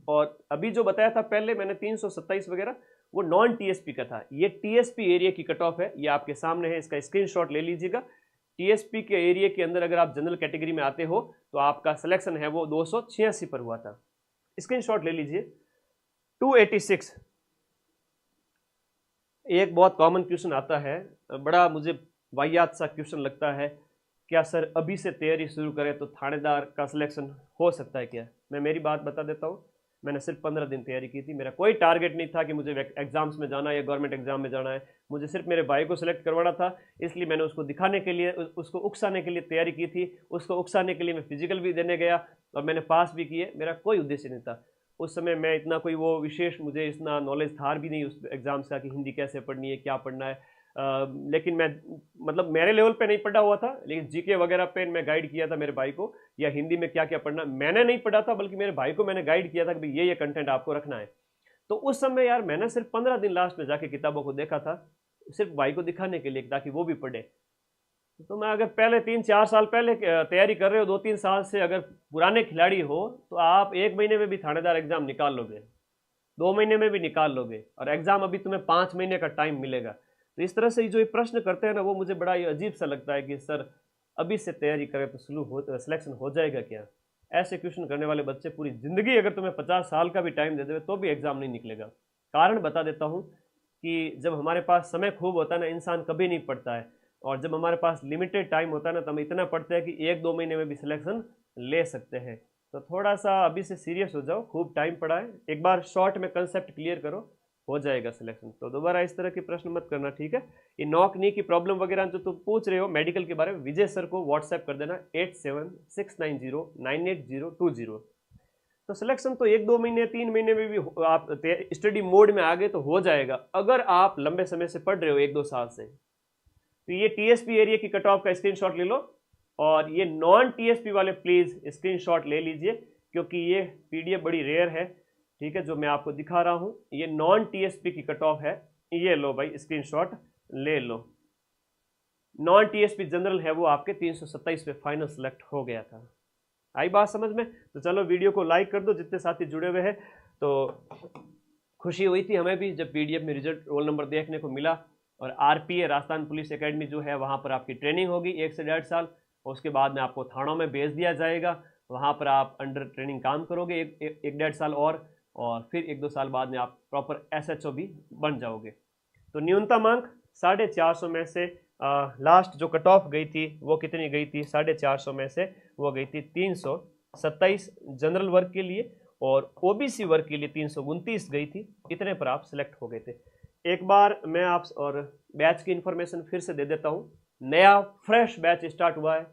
और अभी जो बताया था पहले मैंने 327 वगैरह, वो नॉन टीएसपी का था। ये टीएसपी एरिया की कट ऑफ है, ये आपके सामने है, इसका स्क्रीनशॉट ले लीजिएगा। टीएसपी के एरिया के अंदर अगर आप जनरल कैटेगरी में आते हो तो आपका सिलेक्शन है वो 286 पर हुआ था। स्क्रीनशॉट ले लीजिए। 286 एक बहुत कॉमन क्वेश्चन आता है, बड़ा मुझे वाहियात सा क्वेश्चन लगता है। क्या सर अभी से तैयारी शुरू करें तो थानेदार का सिलेक्शन हो सकता है क्या? मैं मेरी बात बता देता हूँ। मैंने सिर्फ 15 दिन तैयारी की थी। मेरा कोई टारगेट नहीं था कि मुझे एग्जाम्स में जाना है या गवर्नमेंट एग्जाम में जाना है। मुझे सिर्फ मेरे भाई को सिलेक्ट करवाना था, इसलिए मैंने उसको दिखाने के लिए, उसको उकसाने के लिए तैयारी की थी। उसको उकसाने के लिए मैं फिजिकल भी देने गया और मैंने पास भी किए। मेरा कोई उद्देश्य नहीं था उस समय। मैं इतना कोई वो विशेष, मुझे इतना नॉलेज था भी नहीं उस एग्जाम से कि हिंदी कैसे पढ़नी है, क्या पढ़ना है। लेकिन मैं मतलब मेरे लेवल पे नहीं पढ़ा हुआ था, लेकिन जीके वगैरह पे मैं गाइड किया था मेरे भाई को, या हिंदी में क्या क्या पढ़ना मैंने नहीं पढ़ा था, बल्कि मेरे भाई को मैंने गाइड किया था कि ये कंटेंट आपको रखना है। तो उस समय यार मैंने सिर्फ 15 दिन लास्ट में जाके किताबों को देखा था, सिर्फ भाई को दिखाने के लिए ताकि वो भी पढ़े। तो मैं अगर पहले 3-4 साल पहले तैयारी कर रहे हो, 2-3 साल से अगर पुराने खिलाड़ी हो, तो आप 1 महीने में भी थानेदार एग्जाम निकाल लोगे, 2 महीने में भी निकाल लोगे, और एग्जाम अभी तुम्हें 5 महीने का टाइम मिलेगा। तो इस तरह से जो ये प्रश्न करते हैं ना, वो मुझे बड़ा ये अजीब सा लगता है कि सर अभी से तैयारी करें तो सिलेक्शन हो जाएगा क्या? ऐसे क्वेश्चन करने वाले बच्चे पूरी जिंदगी, अगर तुम्हें 50 साल का भी टाइम दे देवे तो भी एग्जाम नहीं निकलेगा। कारण बता देता हूँ कि जब हमारे पास समय खूब होता है ना, इंसान कभी नहीं पढ़ता है। और जब हमारे पास लिमिटेड टाइम होता है ना, तो हम इतना पढ़ते हैं कि 1-2 महीने में भी सिलेक्शन ले सकते हैं। तो थोड़ा सा अभी से सीरियस हो जाओ, खूब टाइम पढ़ाए, एक बार शॉर्ट में कंसेप्ट क्लियर करो, हो जाएगा सिलेक्शन। तो दोबारा इस तरह के प्रश्न मत करना, ठीक है? ये नॉक नी की प्रॉब्लम वगैरह जो तुम पूछ रहे हो मेडिकल के बारे में, विजय सर को व्हाट्सएप कर देना 8769098020। तो सिलेक्शन तो 1-2 महीने 3 महीने में भी आप स्टडी मोड में आ गए तो हो जाएगा, अगर आप लंबे समय से पढ़ रहे हो 1-2 साल से। तो ये टीएसपी एरिया की कट ऑफ का स्क्रीनशॉट ले लो, और ये नॉन टीएसपी वाले प्लीज स्क्रीनशॉट ले लीजिए, क्योंकि ये पीडीएफ बड़ी रेयर है, ठीक है, जो मैं आपको दिखा रहा हूं। ये नॉन टीएसपी की कट ऑफ है, ये लो भाई स्क्रीनशॉट ले लो। नॉन टीएसपी जनरल है वो आपके 327 पे फाइनल सेलेक्ट हो गया था। आई बात समझ में? तो चलो वीडियो को लाइक कर दो जितने साथी जुड़े हुए हैं। तो खुशी हुई थी हमें भी जब पीडीएफ में रिजल्ट रोल नंबर देखने को मिला। और आरपीए राजस्थान पुलिस एकेडमी जो है, वहाँ पर आपकी ट्रेनिंग होगी 1 से 1.5 साल, और उसके बाद में आपको थानों में भेज दिया जाएगा। वहाँ पर आप अंडर ट्रेनिंग काम करोगे 1-1.5 साल और फिर 1-2 साल बाद में आप प्रॉपर एसएचओ भी बन जाओगे। तो न्यूनतम अंक 450 में से लास्ट जो कट ऑफ गई थी वो कितनी गई थी? 450 में से वो गई थी 327 जनरल वर्ग के लिए, और ओबीसी वर्ग के लिए 329 गई थी। इतने पर आप सिलेक्ट हो गए थे। एक बार मैं आप और बैच की इंफॉर्मेशन फिर से दे देता हूँ। नया फ्रेश बैच स्टार्ट हुआ है।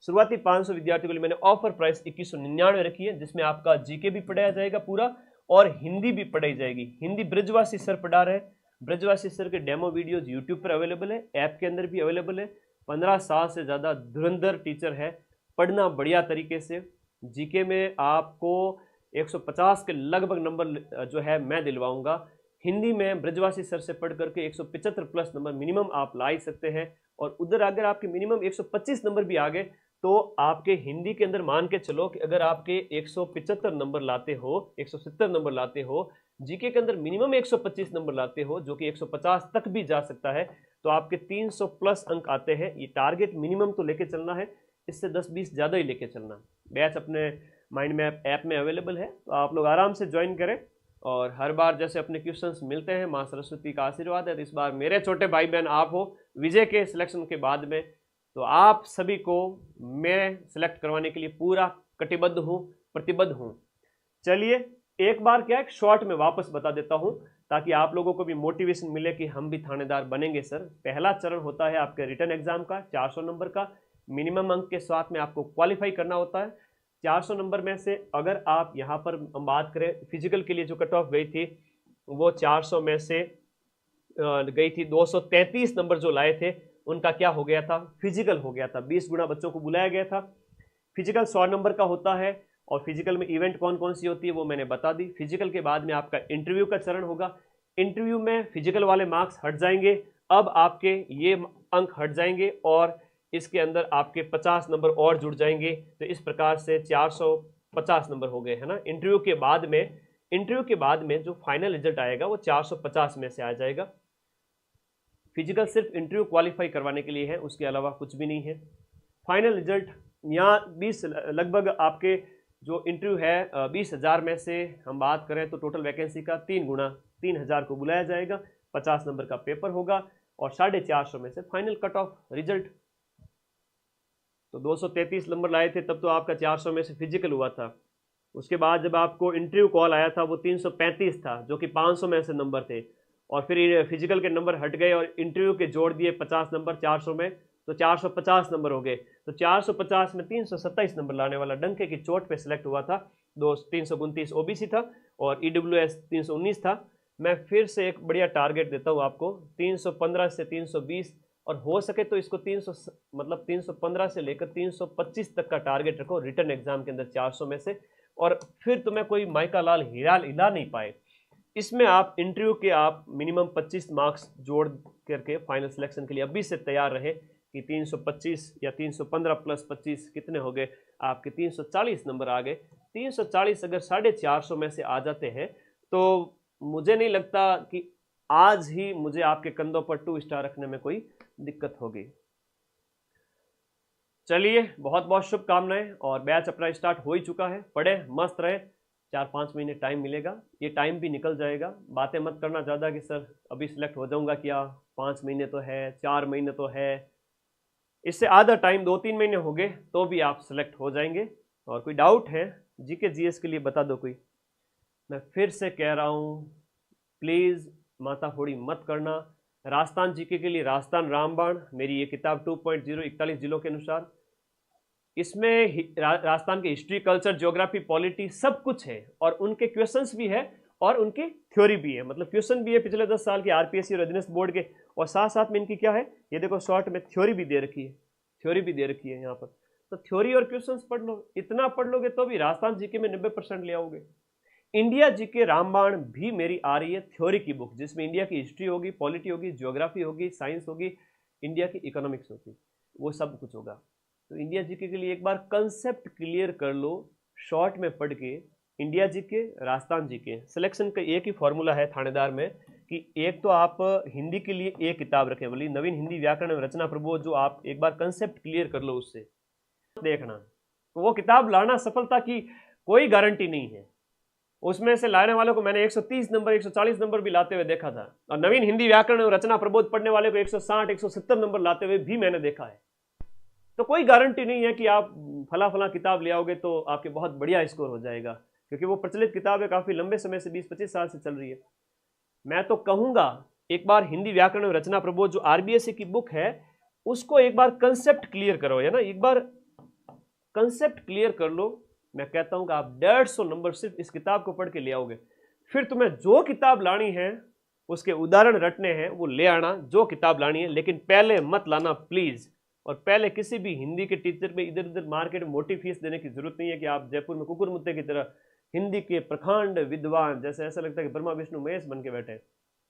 शुरुआती 500 विद्यार्थियों के लिए मैंने ऑफर प्राइस 2199 रखी है, जिसमें आपका जीके भी पढ़ाया जाएगा पूरा, और हिंदी भी पढ़ाई जाएगी। हिंदी ब्रजवासी सर पढ़ा रहे हैं। ब्रजवासी सर के डेमो वीडियोज यूट्यूब पर अवेलेबल है, ऐप के अंदर भी अवेलेबल है। 15 साल से ज़्यादा धुरंधर टीचर है, पढ़ना बढ़िया तरीके से। जीके में आपको 150 के लगभग नंबर जो है मैं दिलवाऊंगा। हिंदी में ब्रजवासी सर से पढ़ करके 175 प्लस नंबर मिनिमम आप ला ही सकते हैं। और उधर अगर आपके मिनिमम 125 नंबर भी आ गए तो आपके हिंदी के अंदर मान के चलो कि अगर आपके 175 नंबर लाते हो, 170 नंबर लाते हो, जीके के अंदर मिनिमम 125 नंबर लाते हो, जो कि 150 तक भी जा सकता है, तो आपके 300 प्लस अंक आते हैं। ये टारगेट मिनिमम तो लेके चलना है, इससे 10-20 ज़्यादा ही लेके चलना। बैच अपने माइंड मैप ऐप में अवेलेबल है, तो आप लोग आराम से ज्वाइन करें। और हर बार जैसे अपने क्वेश्चंस मिलते हैं, माँ सरस्वती का आशीर्वाद है, तो इस बार मेरे छोटे भाई बहन आप हो विजय के सिलेक्शन के बाद में, तो आप सभी को मैं सिलेक्ट करवाने के लिए पूरा कटिबद्ध हूँ, प्रतिबद्ध हूँ। चलिए एक बार क्या एक शॉर्ट में वापस बता देता हूँ, ताकि आप लोगों को भी मोटिवेशन मिले कि हम भी थानेदार बनेंगे सर। पहला चरण होता है आपके रिटर्न एग्जाम का 400 नंबर का, मिनिमम अंक के साथ में आपको क्वालिफाई करना होता है। 400 नंबर में से अगर आप यहाँ पर हम बात करें, फिजिकल के लिए जो कट ऑफ गई थी वो 400 में से गई थी 233 नंबर जो लाए थे उनका क्या हो गया था, फिजिकल हो गया था। 20 गुना बच्चों को बुलाया गया था। फिजिकल 100 नंबर का होता है, और फिजिकल में इवेंट कौन कौन सी होती है वो मैंने बता दी। फिजिकल के बाद में आपका इंटरव्यू का चरण होगा। इंटरव्यू में फिजिकल वाले मार्क्स हट जाएंगे, अब आपके ये अंक हट जाएंगे और इसके अंदर आपके 50 नंबर और जुड़ जाएंगे। तो इस प्रकार से 450 नंबर हो गए, है ना। इंटरव्यू के बाद में जो फाइनल रिजल्ट आएगा वो 450 में से आ जाएगा। फिजिकल सिर्फ इंटरव्यू क्वालिफाई करवाने के लिए है, उसके अलावा कुछ भी नहीं है। फाइनल रिजल्ट यहाँ 20 लगभग आपके जो इंटरव्यू है 20,000 में से हम बात करें तो टोटल वैकेंसी का 3 गुना 3,000 को बुलाया जाएगा। 50 नंबर का पेपर होगा और 450 में से फाइनल कट ऑफ रिजल्ट। तो 233 नंबर लाए थे तब तो आपका 400 में से फिजिकल हुआ था। उसके बाद जब आपको इंटरव्यू कॉल आया था वो 335 था, जो कि 500 में से नंबर थे, और फिर फिजिकल के नंबर हट गए और इंटरव्यू के जोड़ दिए 50 नंबर 400 में, तो 450 नंबर हो गए। तो 450 में 327 नंबर लाने वाला डंके की चोट पे सिलेक्ट हुआ था। 329 ओबीसी था और ईडब्ल्यूएस 319 था। मैं फिर से एक बढ़िया टारगेट देता हूँ आपको, 315 से 320, और हो सके तो इसको 315 से लेकर 325 तक का टारगेट रखो रिटर्न एग्जाम के अंदर 400 में से, और फिर तुम्हें कोई माइका लाल हिला नहीं पाए। इसमें आप इंटरव्यू के आप मिनिमम 25 मार्क्स जोड़ करके फाइनल सिलेक्शन के लिए अभी से तैयार रहे कि 325 या 315 प्लस 25 कितने हो गए आपके 340 नंबर आ गए। 340 अगर 450 में से आ जाते हैं तो मुझे नहीं लगता कि आज ही मुझे आपके कंधों पर 2 स्टार रखने में कोई दिक्कत होगी। चलिए बहुत बहुत शुभकामनाएं, और बैच अपना स्टार्ट हो ही चुका है। पढ़े मस्त रहे, 4-5 महीने टाइम मिलेगा, ये टाइम भी निकल जाएगा। बातें मत करना ज़्यादा कि सर अभी सिलेक्ट हो जाऊंगा क्या, 5 महीने तो है, 4 महीने तो है। इससे आधा टाइम 2-3 महीने हो गए तो भी आप सिलेक्ट हो जाएंगे। और कोई डाउट है जीके जीएस के लिए बता दो कोई। मैं फिर से कह रहा हूँ, प्लीज़ माताफोड़ी मत करना। राजस्थान जीके के लिए राजस्थान रामबाण मेरी ये किताब 2.0 41 जिलों के अनुसार, इसमें राजस्थान के हिस्ट्री, कल्चर, ज्योग्राफी, पॉलिटी सब कुछ है, और उनके क्वेश्चंस भी है और उनकी थ्योरी भी है। मतलब क्वेश्चन भी है पिछले 10 साल के आरपीएससी और अधीनस्थ बोर्ड के, और साथ साथ में इनकी क्या है, ये देखो शॉर्ट में थ्योरी भी दे रखी है, यहाँ पर। तो थ्योरी और क्वेश्चंस पढ़ लो, इतना पढ़ लोगे तो भी राजस्थान जीके में 90% ले आओगे। इंडिया जीके रामबाण भी मेरी आ रही है थ्योरी की बुक, जिसमें इंडिया की हिस्ट्री होगी, पॉलिटी होगी, ज्योग्राफी होगी, साइंस होगी, इंडिया की इकोनॉमिक्स होगी, वो सब कुछ होगा। तो इंडिया जीके के लिए एक बार कंसेप्ट क्लियर कर लो शॉर्ट में पढ़ के। India GK, Rajasthan GK, selection का एक ही फॉर्मूला है थानेदार में कि एक तो आप हिंदी के लिए एक किताब रखें, बोली नवीन हिंदी व्याकरण एवं रचना प्रबोध, जो आप एक बार कंसेप्ट क्लियर कर लो उससे देखना। तो वो किताब लाना सफलता की कोई गारंटी नहीं है। उसमें से लाने वालों को मैंने 130 नंबर 140 नंबर भी लाते हुए देखा था, और नवीन हिंदी व्याकरण एवं रचना प्रबोध पढ़ने वाले को 160 170 नंबर लाते हुए भी मैंने देखा है। तो कोई गारंटी नहीं है कि आप फला किताब ले आओगे तो आपके बहुत बढ़िया स्कोर हो जाएगा, क्योंकि वो प्रचलित किताब है, काफ़ी लंबे समय से 20-25 साल से चल रही है। मैं तो कहूँगा एक बार हिंदी व्याकरण और रचना प्रबोध जो आरबीएससी की बुक है उसको एक बार कंसेप्ट क्लियर करो, है ना, एक बार कंसेप्ट क्लियर कर लो। मैं कहता हूँ कि आप 150 नंबर सिर्फ इस किताब को पढ़ के ले आओगे। फिर तुम्हें जो किताब लानी है उसके उदाहरण रटने हैं, वो ले आना जो किताब लानी है, लेकिन पहले मत लाना प्लीज़। और पहले किसी भी हिंदी के टीचर पे इधर उधर मार्केट में मोटी फीस देने की जरूरत नहीं है कि आप जयपुर में कुकुर मुत्ते की तरह हिंदी के प्रखंड विद्वान, जैसे ऐसा लगता है कि ब्रह्मा विष्णु महेश बन के बैठे,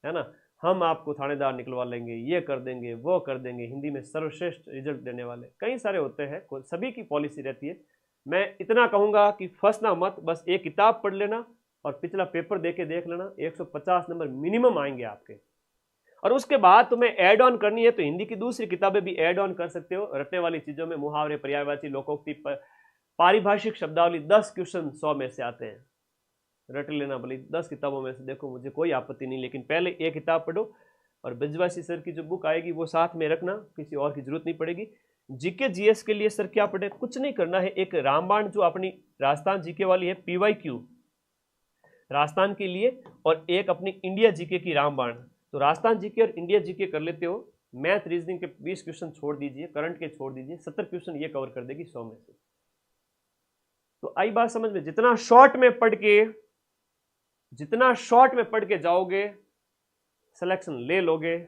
है ना, हम आपको थानेदार निकलवा लेंगे, ये कर देंगे, वो कर देंगे, हिंदी में सर्वश्रेष्ठ रिजल्ट देने वाले कई सारे होते हैं, सभी की पॉलिसी रहती है। मैं इतना कहूँगा कि फंसना मत, बस एक किताब पढ़ लेना और पिछला पेपर दे के देख लेना, 150 नंबर मिनिमम आएंगे आपके। और उसके बाद तुम्हें ऐड ऑन करनी है तो हिंदी की दूसरी किताबें भी ऐड ऑन कर सकते हो, रटने वाली चीज़ों में मुहावरे, पर्यायवाची, लोकोक्ति, पारिभाषिक शब्दावली 10 क्वेश्चन 100 में से आते हैं, रट लेना भले 10 किताबों में से, देखो मुझे कोई आपत्ति नहीं, लेकिन पहले एक किताब पढ़ो और ब्रजवासी सर की जो बुक आएगी वो साथ में रखना, किसी और की जरूरत नहीं पड़ेगी। जीके जीएस के लिए सर क्या पढ़े, कुछ नहीं करना है, एक रामबाण जो अपनी राजस्थान जीके वाली है पीवाईक्यू राजस्थान के लिए, और एक अपनी इंडिया जीके की रामबाण। तो राजस्थान जीके और इंडिया जीके कर लेते हो, मैथ रीजनिंग के 20 क्वेश्चन छोड़ दीजिए, करंट के छोड़ दीजिए, 70 क्वेश्चन ये कवर कर देगी 100 में से। तो आई बात समझ में, जितना शॉर्ट में पढ़ के जाओगे सिलेक्शन ले लोगे।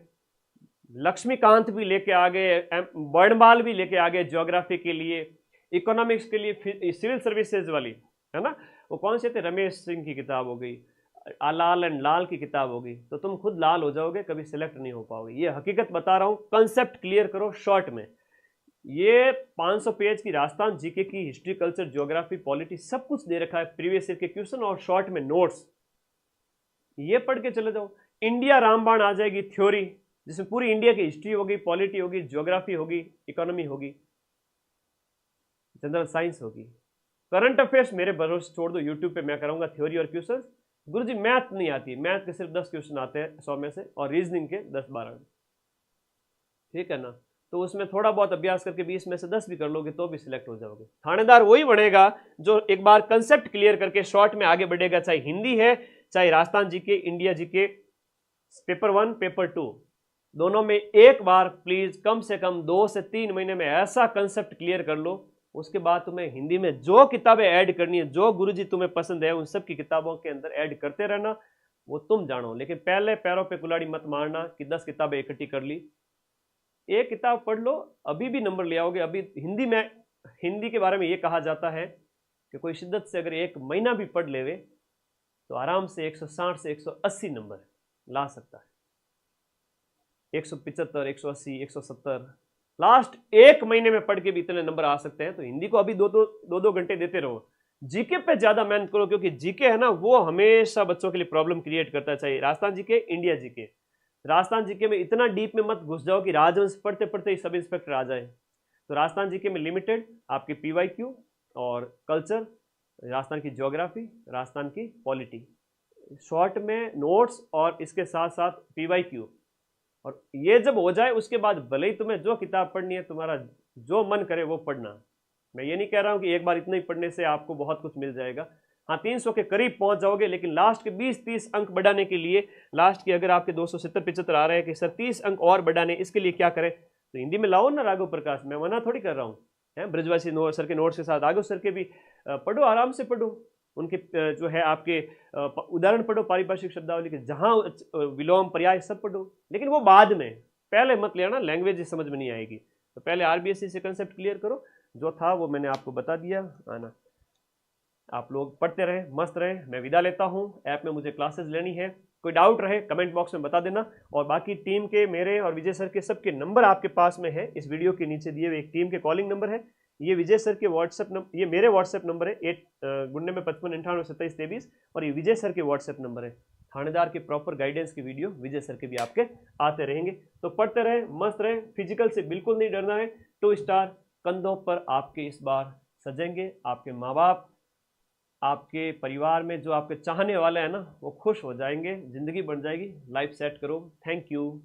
लक्ष्मीकांत भी लेके आ गए, वर्णमाल भी लेके आ गए ज्योग्राफी के लिए, इकोनॉमिक्स के लिए, सिविल सर्विसेज वाली है ना, वो कौन से थे, रमेश सिंह की किताब हो गई, लाल एंड लाल की किताब होगी, तो तुम खुद लाल हो जाओगे, कभी सिलेक्ट नहीं हो पाओगे। ये हकीकत बता रहा हूं, कंसेप्ट क्लियर करो शॉर्ट में। ये 500 पेज की राजस्थान जीके की हिस्ट्री, कल्चर, ज्योग्राफी, पॉलिटी सब कुछ दे रखा है, प्रीवियस ईयर के क्वेश्चन और शॉर्ट में नोट्स, ये पढ़ के चले जाओ। इंडिया रामबाण आ जाएगी थ्योरी, जिसमें पूरी इंडिया की हिस्ट्री होगी, पॉलिटी होगी, ज्योग्राफी होगी, इकोनॉमी होगी, जनरल साइंस होगी। करंट अफेयर्स मेरे भरोसे छोड़ दो, यूट्यूब पे मैं कराऊंगा थ्योरी और क्वेश्चन। गुरुजी मैथ नहीं आती, मैथ के सिर्फ 10 क्वेश्चन आते हैं 100 में से, और रीजनिंग के 10-12, ठीक है ना। तो उसमें थोड़ा बहुत अभ्यास करके 20 में से 10 भी कर लोगे तो भी सिलेक्ट हो जाओगे। थानेदार वही बनेगा जो एक बार कंसेप्ट क्लियर करके शॉर्ट में आगे बढ़ेगा, चाहे हिंदी है, चाहे Rajasthan GK, India GK, paper 1, paper 2, दोनों में एक बार प्लीज कम से कम 2 से 3 महीने में ऐसा कंसेप्ट क्लियर कर लो। उसके बाद तुम्हें हिंदी में जो किताबें ऐड करनी है, जो गुरुजी तुम्हें पसंद है, उन सब की किताबों के अंदर ऐड करते रहना, वो तुम जानो। लेकिन पहले पैरों पे कुल्हाड़ी मत मारना कि 10 किताबें इकट्ठी कर ली। एक किताब पढ़ लो, अभी भी नंबर ले आओगे। अभी हिंदी के बारे में ये कहा जाता है कि कोई शिद्दत से अगर 1 महीना भी पढ़ लेवे तो आराम से 160 से 180 नंबर ला सकता है। 175, 180, 170, लास्ट 1 महीने में पढ़ के भी इतने नंबर आ सकते हैं। तो हिंदी को अभी 2-2 घंटे देते रहो। जीके पे ज्यादा मेहनत करो, क्योंकि जीके है ना, वो हमेशा बच्चों के लिए प्रॉब्लम क्रिएट करता है, चाहे Rajasthan GK, India GK. Rajasthan GK में इतना डीप में मत घुस जाओ कि राजवंश पढ़ते पढ़ते ही सब इंस्पेक्टर आ जाए। तो राजस्थान जीके में लिमिटेड आपके पीवाईक्यू और कल्चर, राजस्थान की ज्योग्राफी, राजस्थान की पॉलिटी, शॉर्ट में नोट्स और इसके साथ साथ पीवाईक्यू। और ये जब हो जाए उसके बाद भले ही तुम्हें जो किताब पढ़नी है, तुम्हारा जो मन करे वो पढ़ना। मैं ये नहीं कह रहा हूँ कि एक बार इतना ही पढ़ने से आपको बहुत कुछ मिल जाएगा। हाँ, 300 के करीब पहुंच जाओगे, लेकिन लास्ट के 20-30 अंक बढ़ाने के लिए, लास्ट के अगर आपके 270-75 आ रहे हैं कि सर 30 अंक और बढ़ाने, इसके लिए क्या करें, तो हिंदी में लाओ ना राघव प्रकाश, मैं मना थोड़ी कर रहा हूँ। ब्रजवासी सर के नोट्स के साथ राघव सर के भी पढ़ो, आराम से पढ़ो। उनके जो है आपके उदाहरण पढ़ो, पारिभाषिक शब्दावली के, जहाँ विलोम पर्याय सब पढ़ो, लेकिन वो बाद में, पहले मत लेना, लैंग्वेज समझ में नहीं आएगी। तो पहले आरबीएससी से कंसेप्ट क्लियर करो, जो था वो मैंने आपको बता दिया, आना। आप लोग पढ़ते रहे, मस्त रहे, मैं विदा लेता हूँ। ऐप में मुझे क्लासेस लेनी है, कोई डाउट रहे कमेंट बॉक्स में बता देना। और बाकी टीम के, मेरे और विजय सर के सबके नंबर आपके पास में है, इस वीडियो के नीचे दिए हुए एक टीम के कॉलिंग नंबर है। ये विजय सर के व्हाट्सएप नंबर, ये मेरे व्हाट्सएप नंबर है 8955982723, और ये विजय सर के व्हाट्सएप नंबर है। थानेदार के प्रॉपर गाइडेंस की वीडियो विजय सर के भी आपके आते रहेंगे। तो पढ़ते रहे, मस्त रहे, फिजिकल से बिल्कुल नहीं डरना है। 2 स्टार कंधों पर आपके इस बार सजेंगे। आपके माँ बाप, आपके परिवार में जो आपके चाहने वाले हैं ना, वो खुश हो जाएंगे, जिंदगी बन जाएगी। लाइफ सेट करो। Thank you.